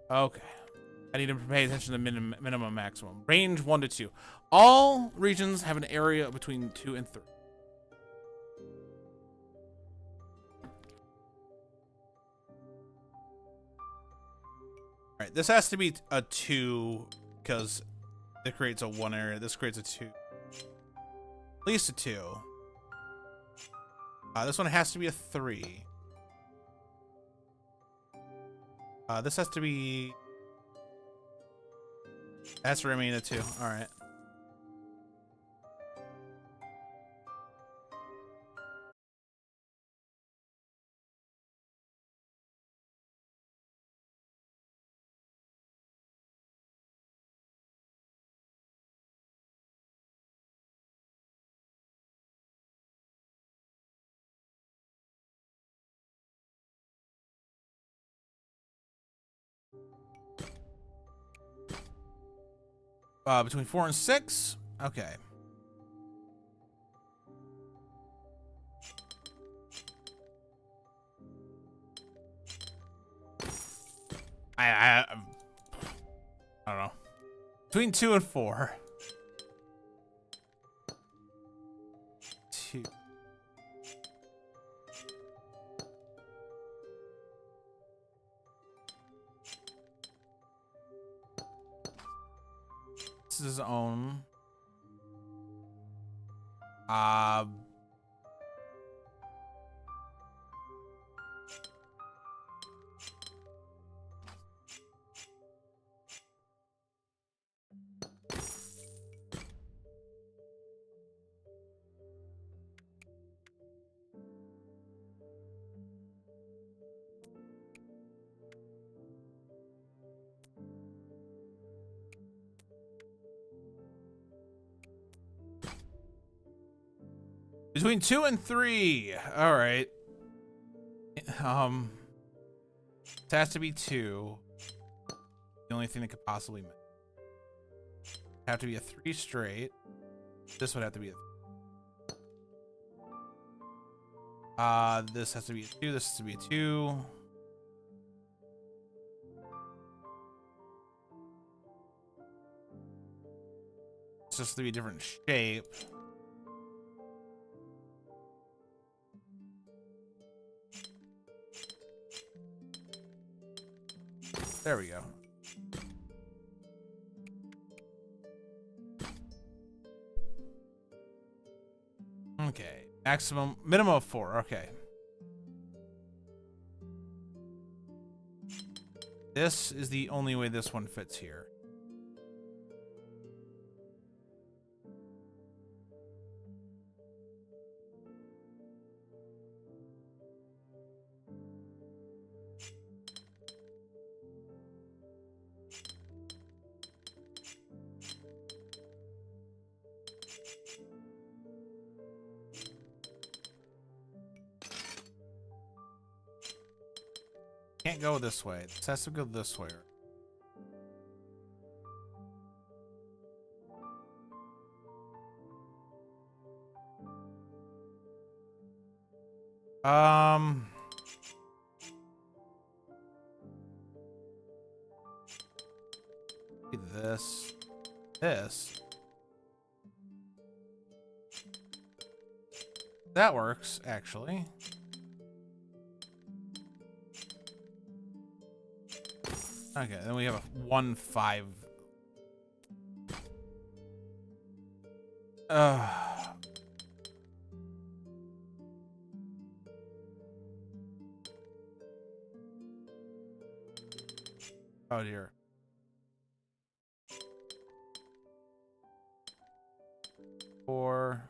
Okay. I need to pay attention to minimum maximum. Range 1 to 2. All regions have an area between 2 and 3. All right, this has to be a 2 because it creates a 1 area. This creates a 2. At least a 2. This one has to be a 3. This has to be... Has to remain a 2. All right. Between 4 and 6? Okay. I don't know. Between 2 and 4. 2. This is his own. Between 2 and 3. All right. It has to be 2. The only thing that could possibly have to be a 3 straight. This would have to be a... this has to be a 2. This has to be a 2. It's just to be a different shape. There we go. Okay. Minimum of 4. Okay. This is the only way this one fits here. Can't go this way. This has to go this way. This. That works, actually. Okay, then we have a 1-5. Oh dear. Four.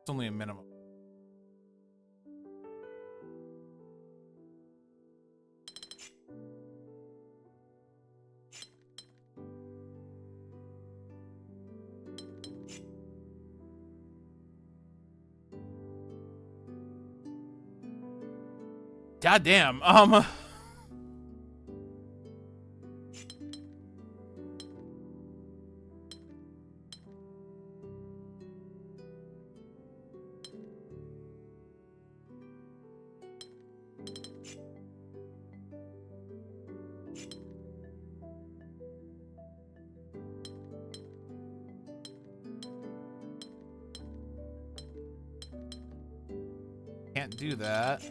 It's only a minimum. God damn. Can't do that.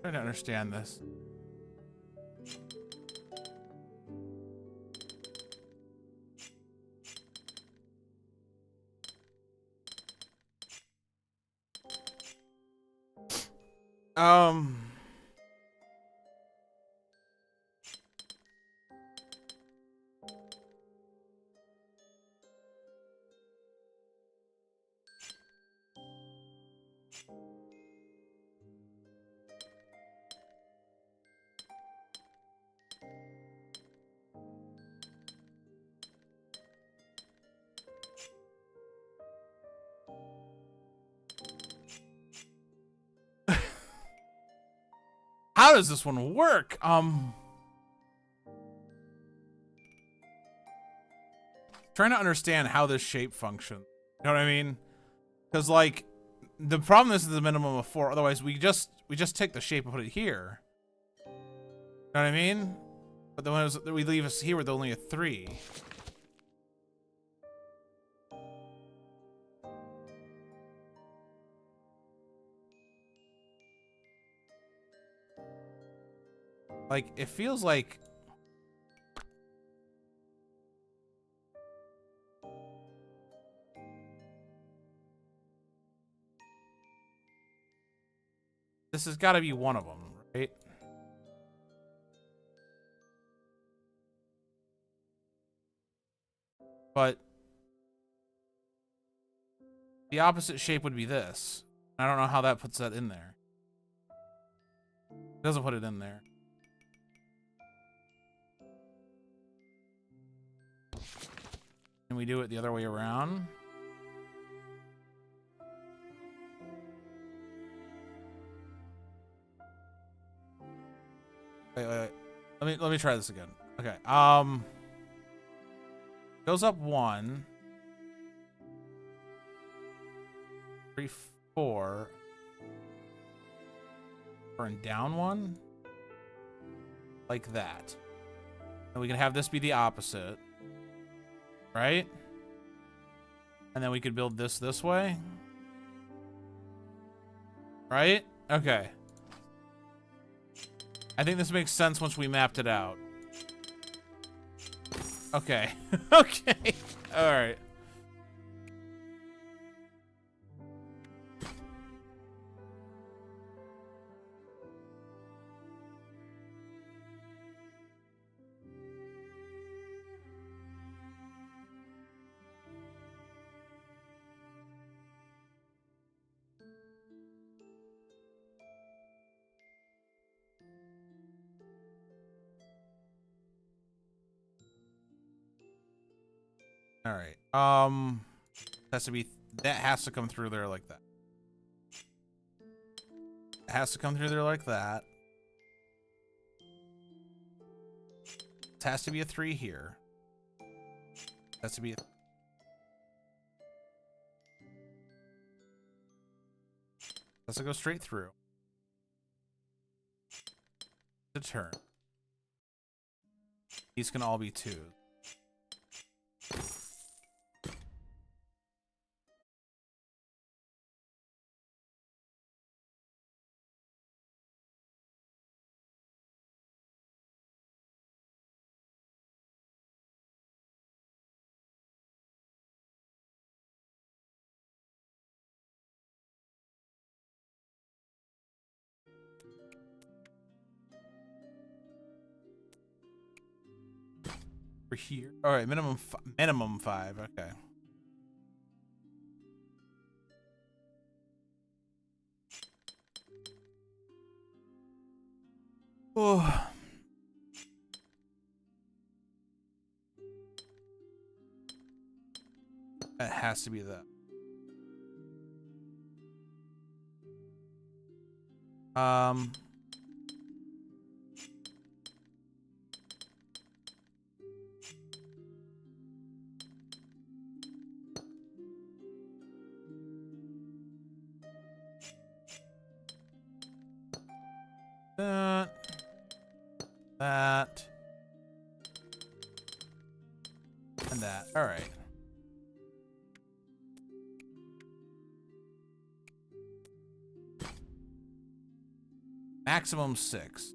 I don't understand this. Um, how does this one work? Trying to understand how this shape functions. You know what I mean? Because like, the problem is the minimum of 4. Otherwise, we just take the shape and put it here. You know what I mean? But the ones that we leave us here with only a 3. Like, it feels like... this has got to be one of them, right? But the opposite shape would be this. I don't know how that puts that in there. It doesn't put it in there. Can we do it the other way around? Wait. Let me try this again. Okay. Goes up 1. 3, 4. And down 1. Like that. And we can have this be the opposite. Right? And then we could build this way. Right? Okay. I think this makes sense once we mapped it out. Okay. Okay. All right. All right. That has to come through there like that. It has to come through there like that. It has to be a 3 here. It has to be a... has to go straight through. The turn. These can all be 2s. For here. All right, minimum 5. Okay. Oh. That has to be that. That. And that. All right. Maximum 6.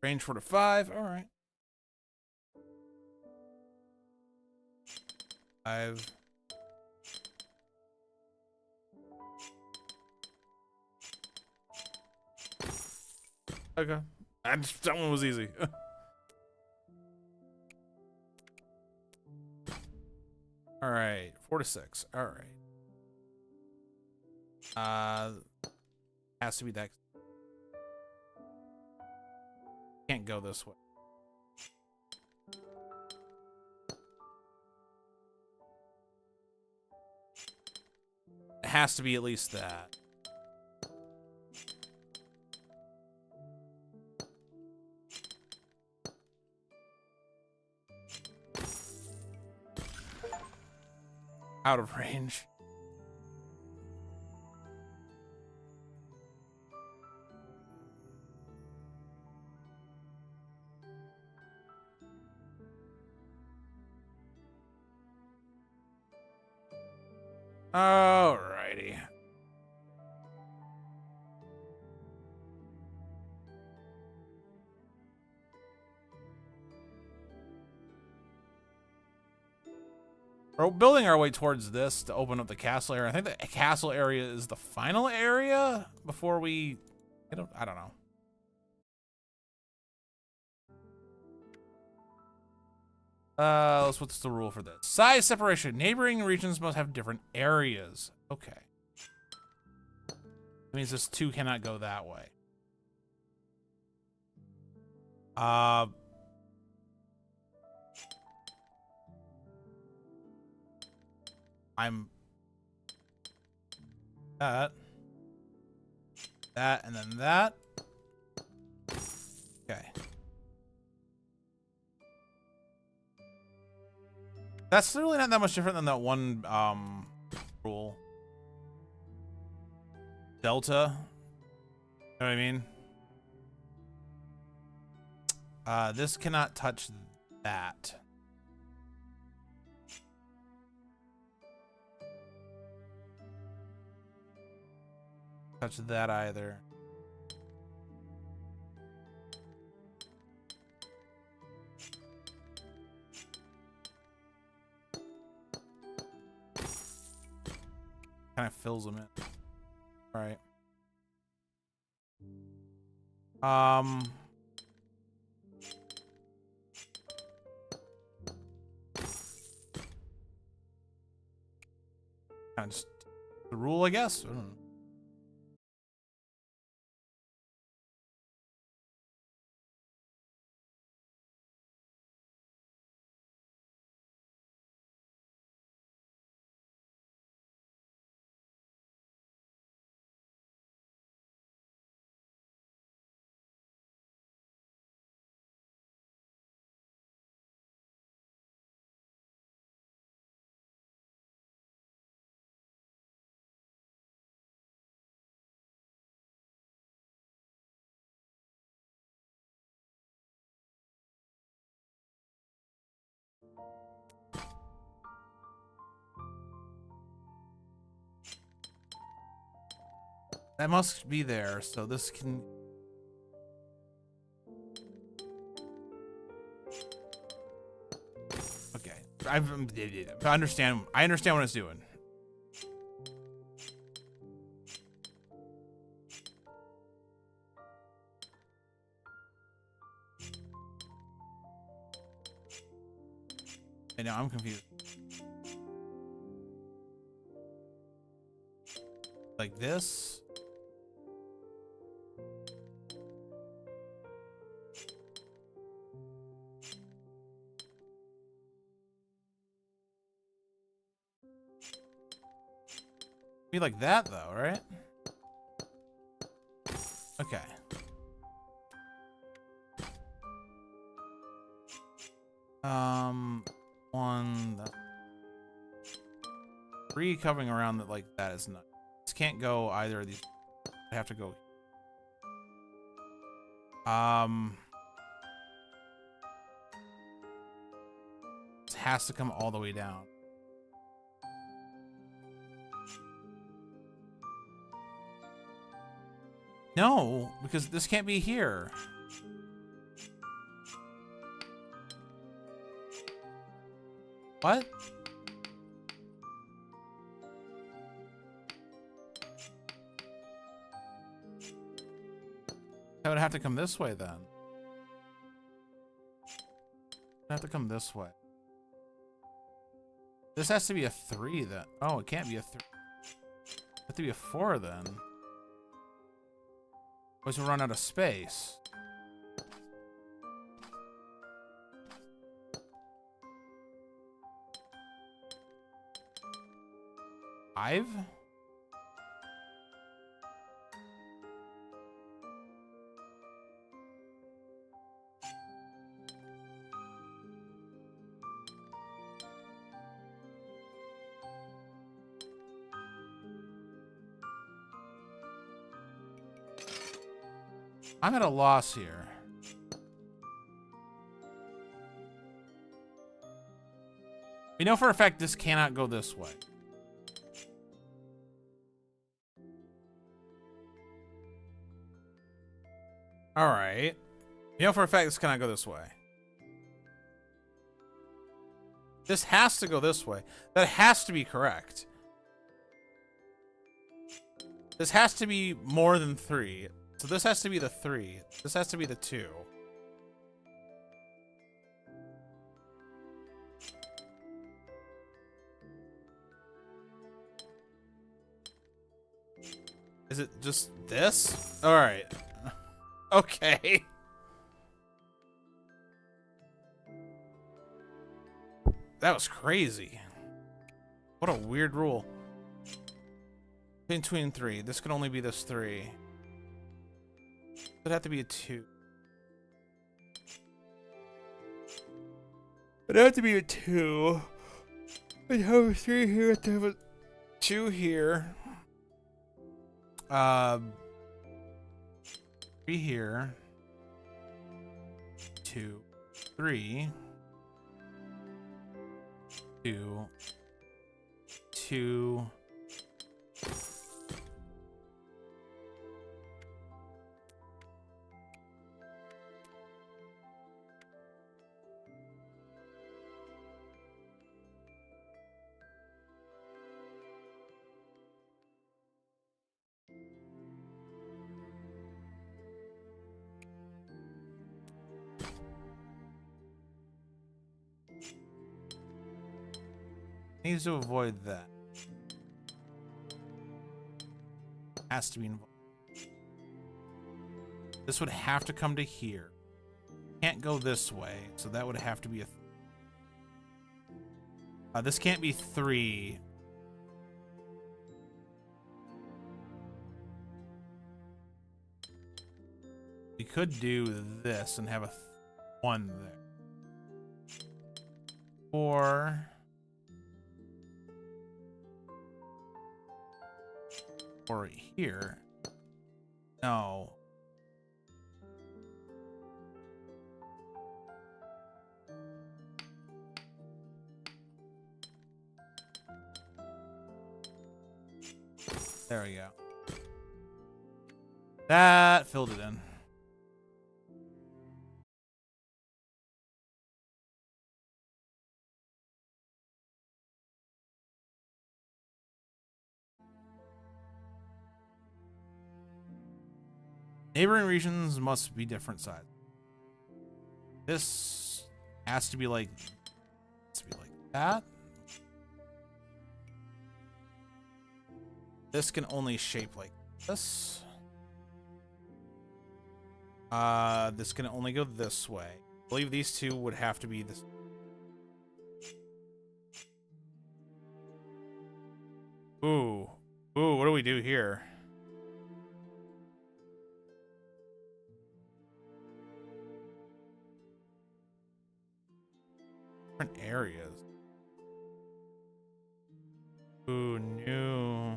Range 4 to 5. All right. 5. Okay. That one was easy. All right. 4 to 6. All right. Has to be that. Can't go this way. It has to be at least that. Out of range. Alrighty. We're building our way towards this to open up the castle area. I think the castle area is the final area before we... I don't know. What's the rule for this? Size separation. Neighboring regions must have different areas. Okay. That means this 2 cannot go that way. I'm that, and then that. Okay. That's really not that much different than that one rule. Delta. You know what I mean? This cannot touch that. Touch that either. Kind of fills them in. All right. Kind of just the rule, I guess. I don't know. That must be there, so this can... Okay. I understand what it's doing. I know, I'm confused. Like this? Be like that though, right? Okay. One, 3 covering around that like that is not. This can't go either of these. I have to go. This has to come all the way down. No, because this can't be here. What? That would have to come this way then. It'd have to come this way. This has to be a 3 then. Oh, it can't be a 3. It has to be a 4 then. Otherwise we'll run out of space. Five? I'm at a loss here. We know for a fact this cannot go this way. All right. You know for a fact this cannot go this way. This has to go this way. That has to be correct. This has to be more than 3. So this has to be the 3. This has to be the 2. Is it just this? All right. Okay. That was crazy. What a weird rule. Between 3. This could only be this 3. It'd have to be a 2. It'd have to be a 2. I'd have a 3 here. I'd have a 2 here. 3 here. 2, 3. 2, 2. Needs to avoid that. Has to be involved. This would have to come to here. Can't go this way, so that would have to be a... this can't be 3. We could do this and have a 1 there. 4... Or here. No. There we go. That filled it in. Neighboring regions must be different size. This has to be like that. This can only shape like this. This can only go this way. I believe these two would have to be this. Ooh. Ooh, what do we do here? Different areas. Ooh, new.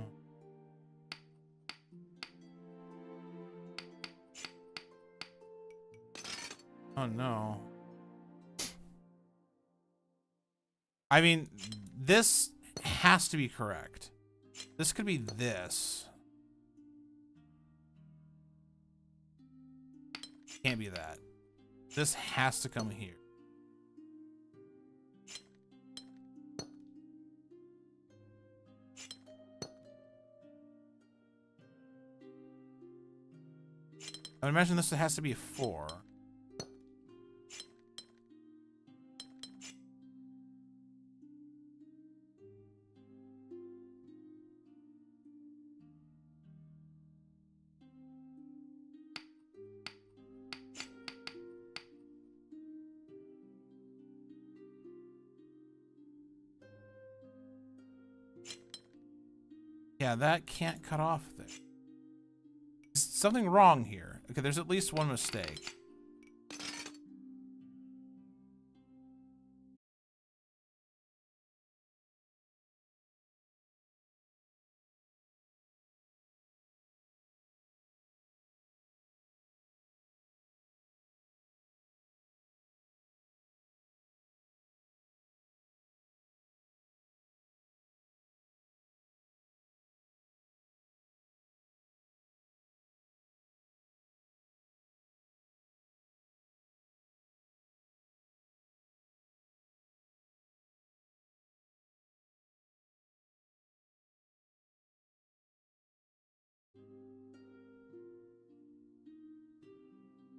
Oh no. I mean, this has to be correct. This could be this. Can't be that. This has to come here. I would imagine this has to be a 4. Yeah, that can't cut off there. There's something wrong here. Okay, there's at least one mistake.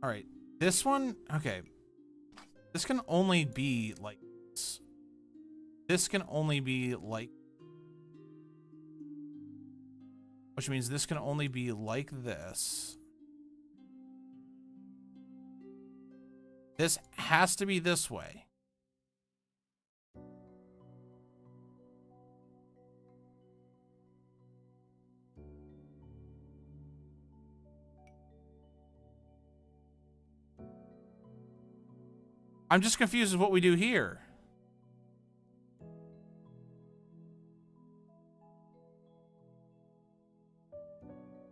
All right, this one, okay. This can only be like this. This can only be like, which means this can only be like this. This has to be this way. I'm just confused with what we do here.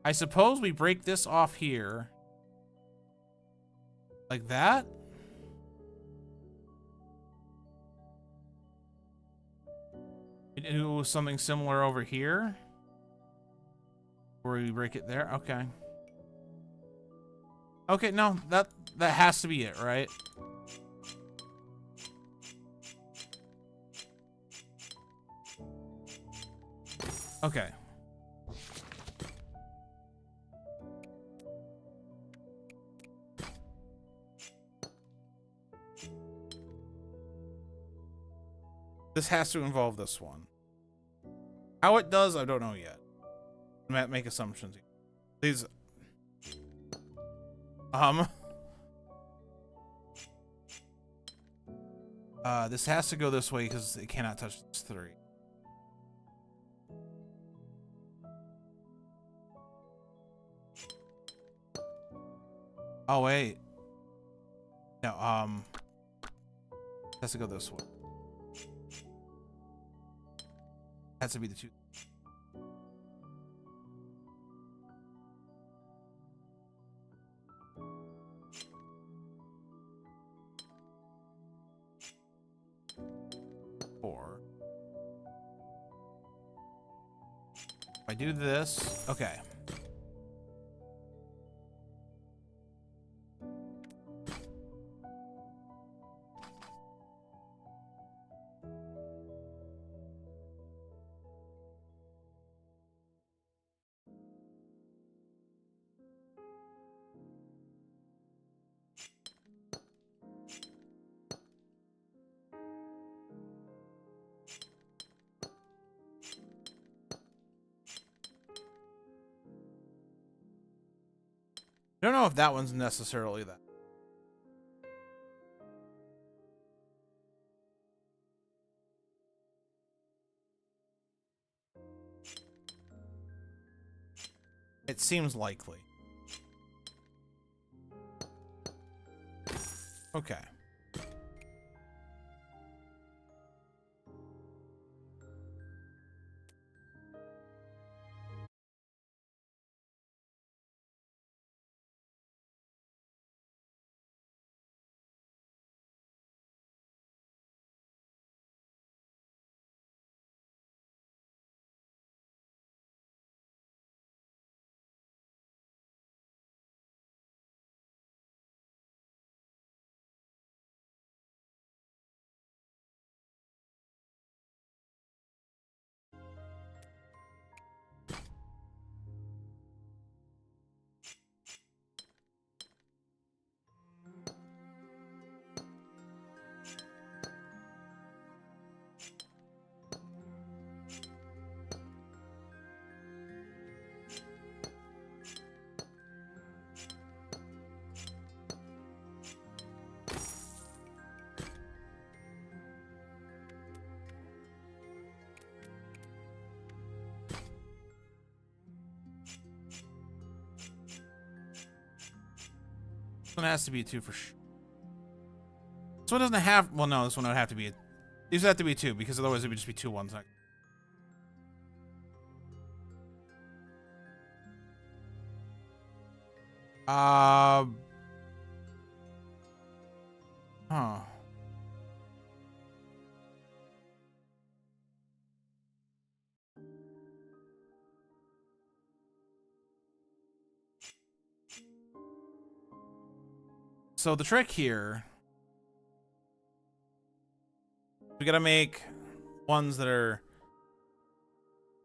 I suppose we break this off here. Like that? We do something similar over here. Where we break it there? Okay. Okay, no, that has to be it, right? Okay. This has to involve this one. How it does, I don't know yet. I might make assumptions. These... this has to go this way because it cannot touch this 3. Oh, wait. No, it has to go this way. Has to be the 2. If I do this, okay. I don't know if that one's necessarily that. It seems likely. Okay. This one has to be a 2 for sure. This one doesn't have. Well, no, this one would have to be a. These would have to be 2 because otherwise it would just be 2 ones. Huh. So the trick here, we gotta make ones that are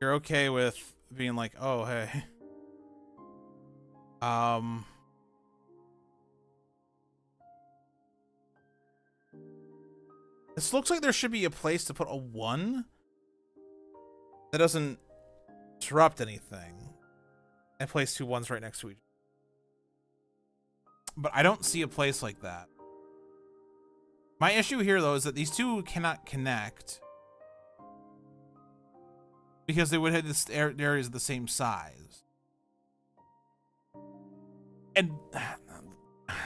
you're okay with being like, oh hey. This looks like there should be a place to put a 1 that doesn't disrupt anything. And place 2 1s right next to each other. But I don't see a place like that. My issue here, though, is that these 2 cannot connect because they would have this areas the same size. And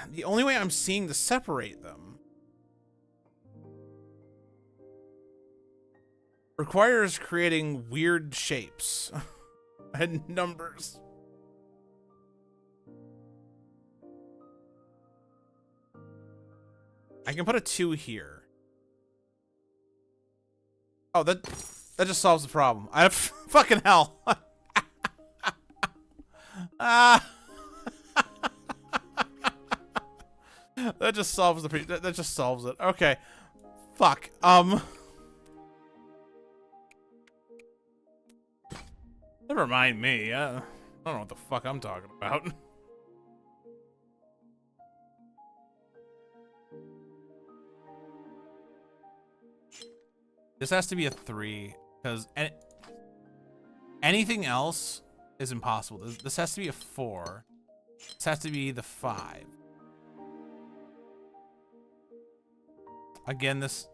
the only way I'm seeing to separate them requires creating weird shapes and numbers. I can put a 2 here. Oh, that just solves the problem. I have fucking hell. That just solves that just solves it. Okay. Fuck. Never mind me. I don't know what the fuck I'm talking about. This has to be a 3 because anything else is impossible. This has to be a 4. This has to be the 5. Again, this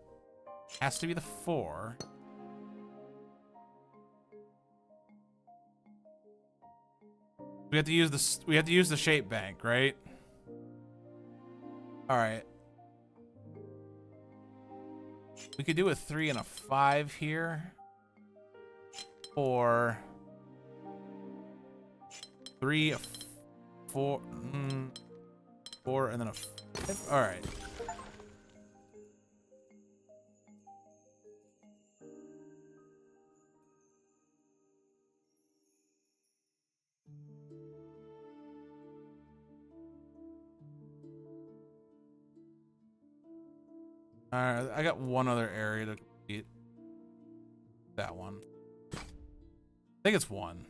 has to be the 4. We have to use this. We have to use the shape bank, right? All right. We could do a 3 and a 5 here, or 3, a 4, 4, and then a 5. All right. Alright, I got one other area to complete. That one. I think it's 1.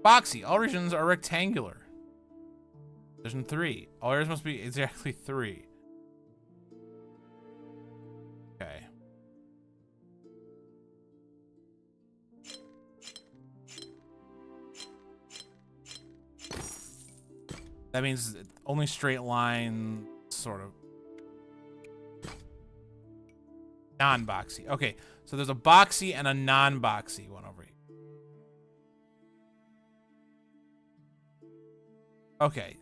Boxy. All regions are rectangular. Division 3. All areas must be exactly 3. Okay. That means only straight line, sort of. Non-boxy. Okay, so there's a boxy and a non-boxy one over here. Okay.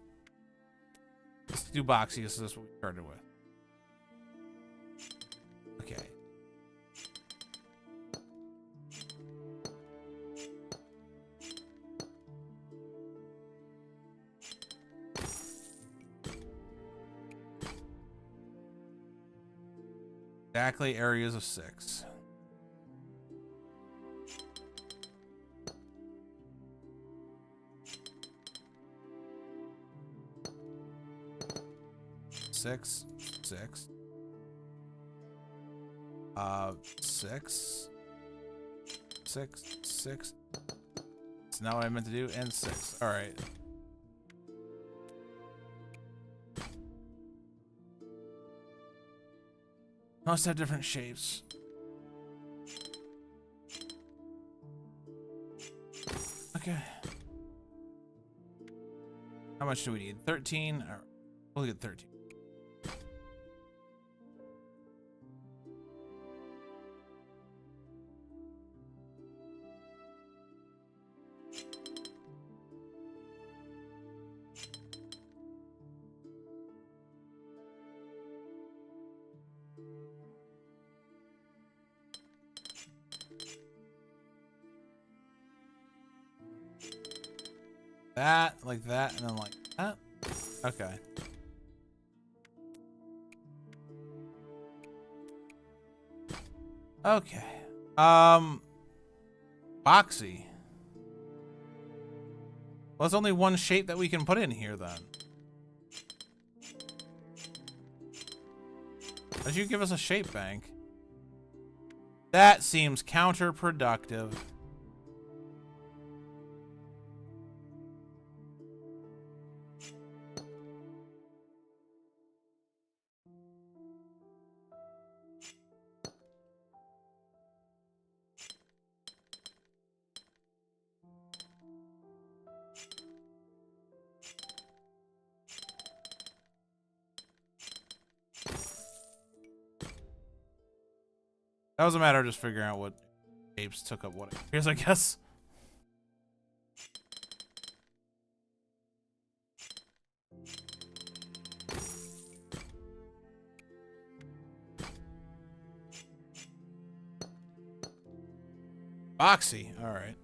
Let's do boxy, because this is what we started with. Okay. Exactly areas of 6. Six. 6. 6. 6. 6. That's not what I meant to do. And 6. All right. Must have different shapes. Okay. How much do we need? 13? Or we'll get 13. That, like that, and then like that. Okay. Okay. Boxy. Well, there's only one shape that we can put in here then. Did you give us a shape bank? That seems counterproductive. That was a matter of just figuring out what shapes took up what areas, I guess. Boxy. All right.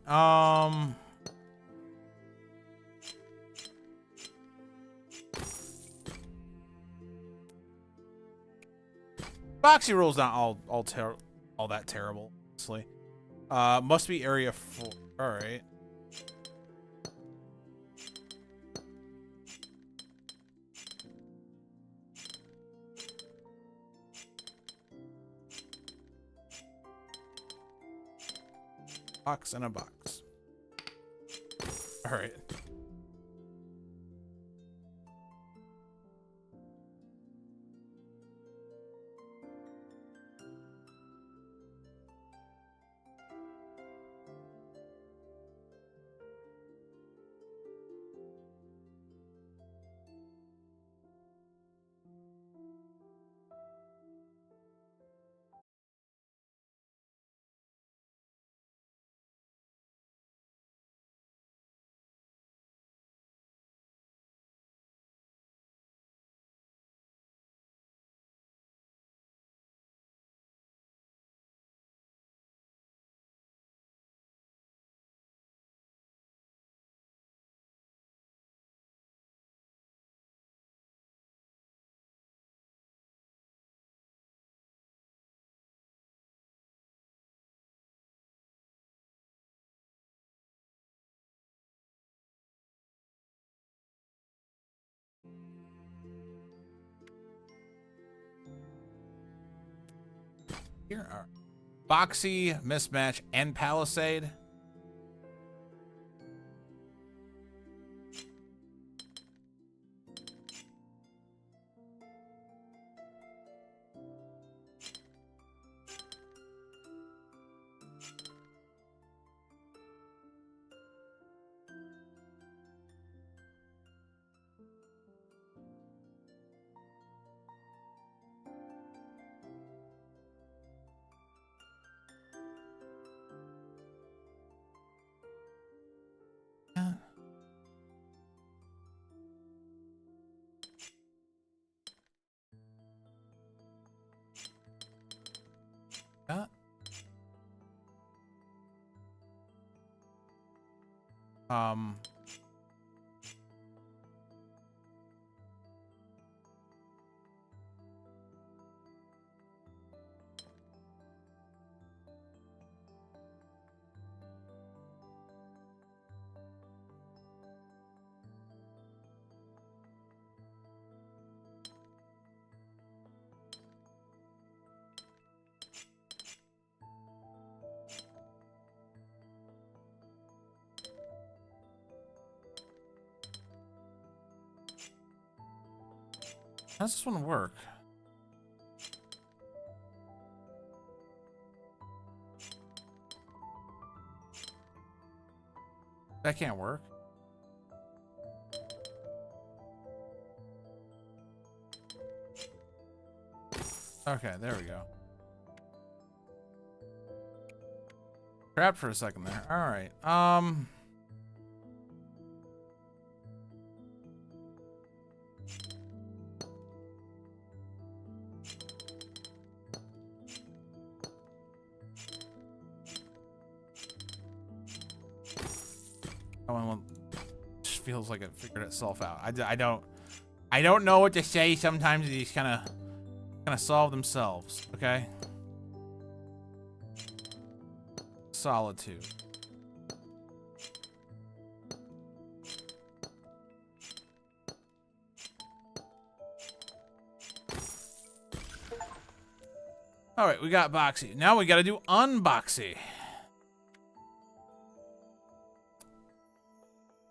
Boxy rule's not all that terrible, honestly. Must be area 4. All right. Box and a box. All right. Here are Boxy, Mismatch, and Palisade. Um, how does this one work? That can't work. Okay, there we go. Trapped for a second there. All right. One just feels like it figured itself out. I don't know what to say. Sometimes these kind of solve themselves. Okay. Solitude. All right, we got Boxy. Now we got to do Unboxy.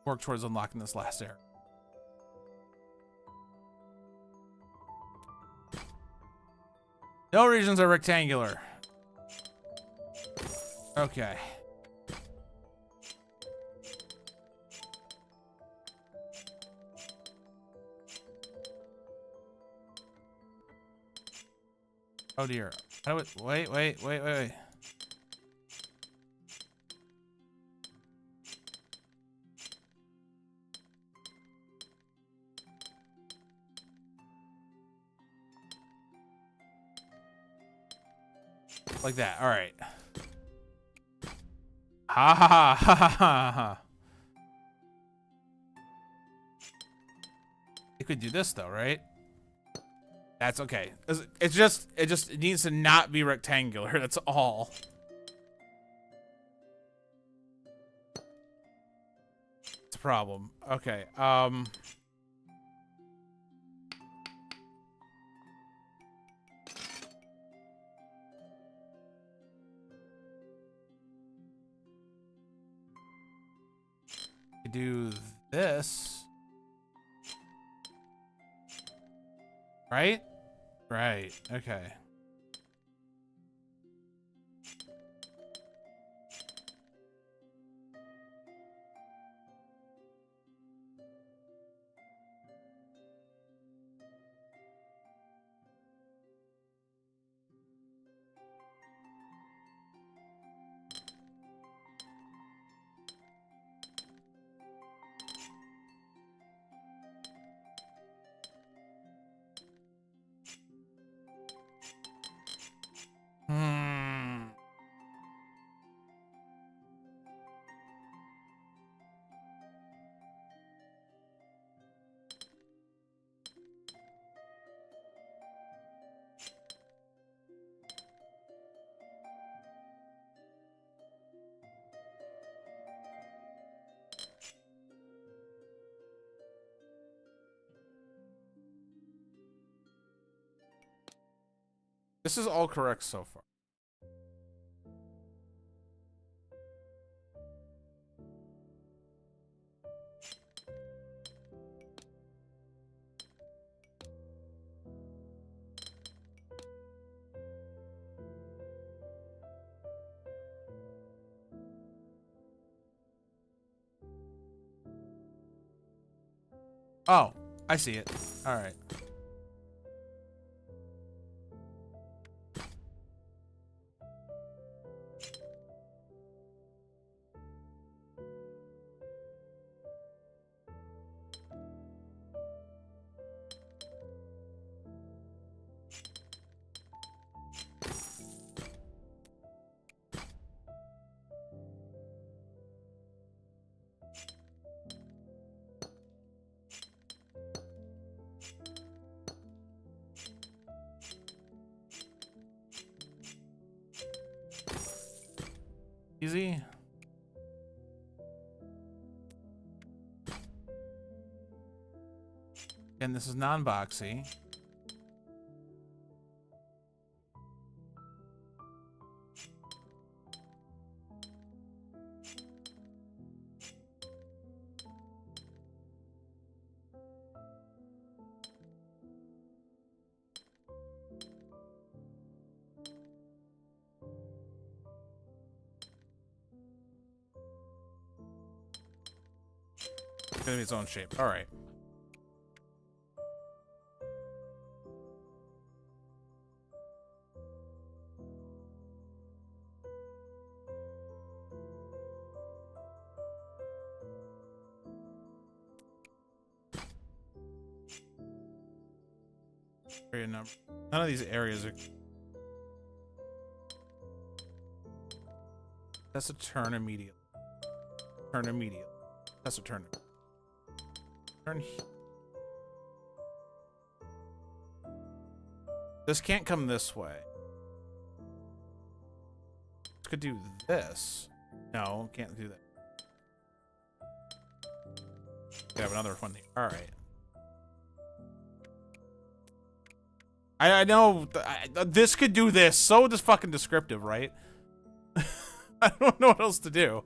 Work towards unlocking this last area. No regions are rectangular. Okay. Oh dear. How do it, wait. Like that. All right. Ha ha ha ha ha ha. You could do this though, right? That's okay. It just needs to not be rectangular. That's all. It's a problem. Okay. Do this. Right? Right. Okay. This is all correct so far. Oh, I see it. All right. Easy. And this is non-boxy. It's gonna be its own shape. All right. Area number. None of these areas are. That's a turn immediately. Turn immediately. That's a turn. Turn. This can't come this way. This could do this. No, can't do that. We have another one. All right. I know this could do this. So just fucking descriptive, right? I don't know what else to do.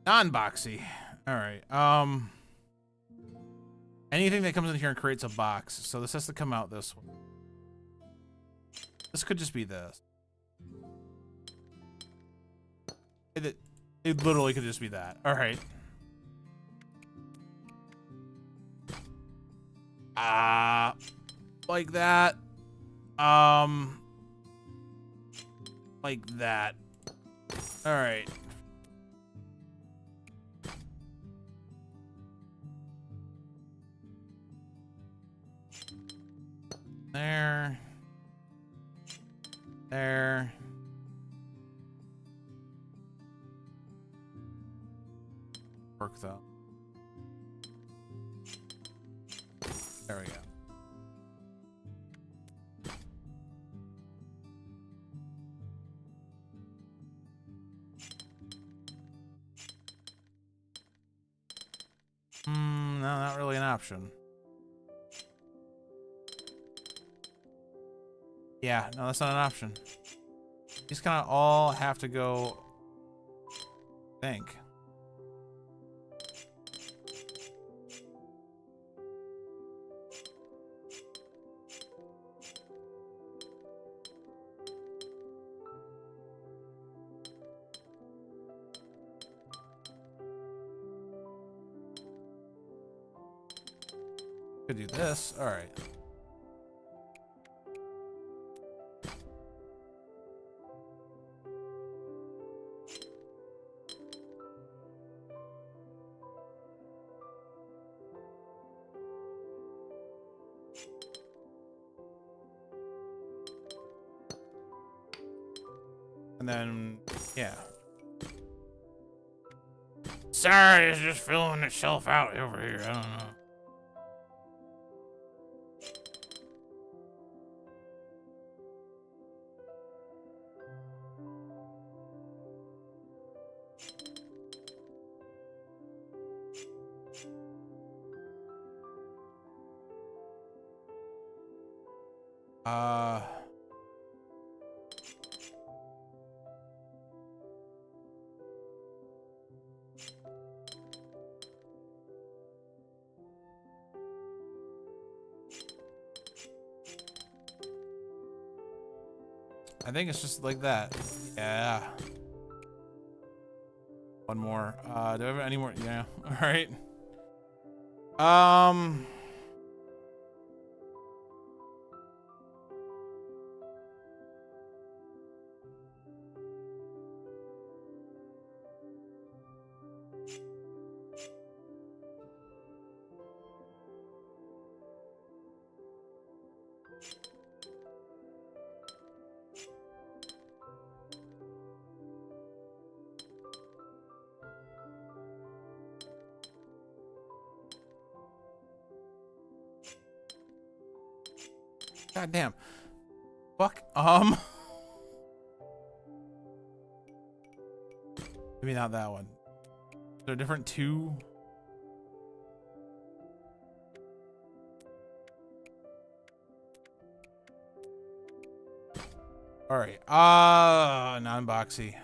Non-boxy. All right. Anything that comes in here and creates a box. So this has to come out this way. This could just be this. It literally could just be that. All right. Like that. Like that. All right. There. There. Work though. There we go. No, not really an option. Yeah, no, that's not an option. These kind of all have to go. Think. Could do this. All right. And then, yeah. Sorry, it's just filling itself out over here. I don't know. I think it's just like that. Yeah. One more. Do I have any more? Yeah. All right. God damn. Fuck. Maybe not that one. Is there a different two? All right. Non-boxy.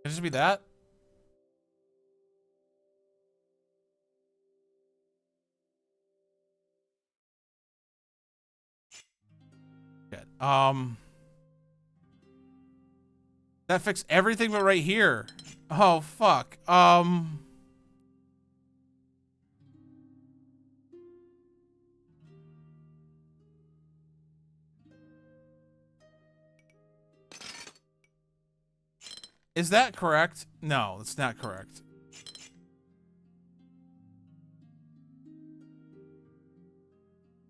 Can it just be that? Good. That fixed everything but right here. Oh fuck. Is that correct? No, it's not correct.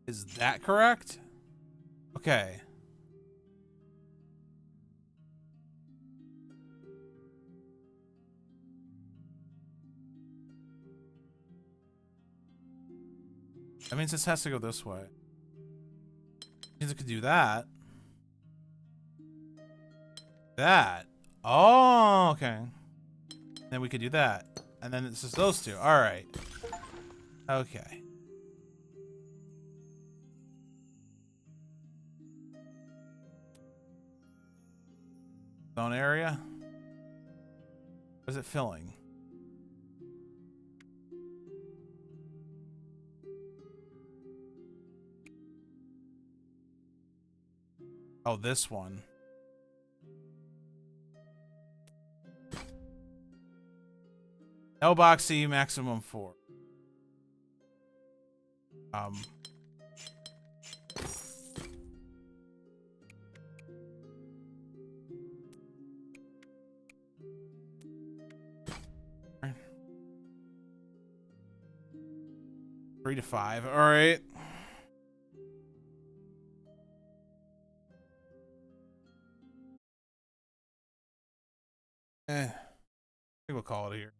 Is that correct? Okay. That means this has to go this way. Means it could do that. That. Oh, okay. Then we could do that. And then it's just those two. All right. Okay. Zone area. What is it filling? Oh, this one. No boxy, maximum 4. Three to 5. All right. I think we'll call it here.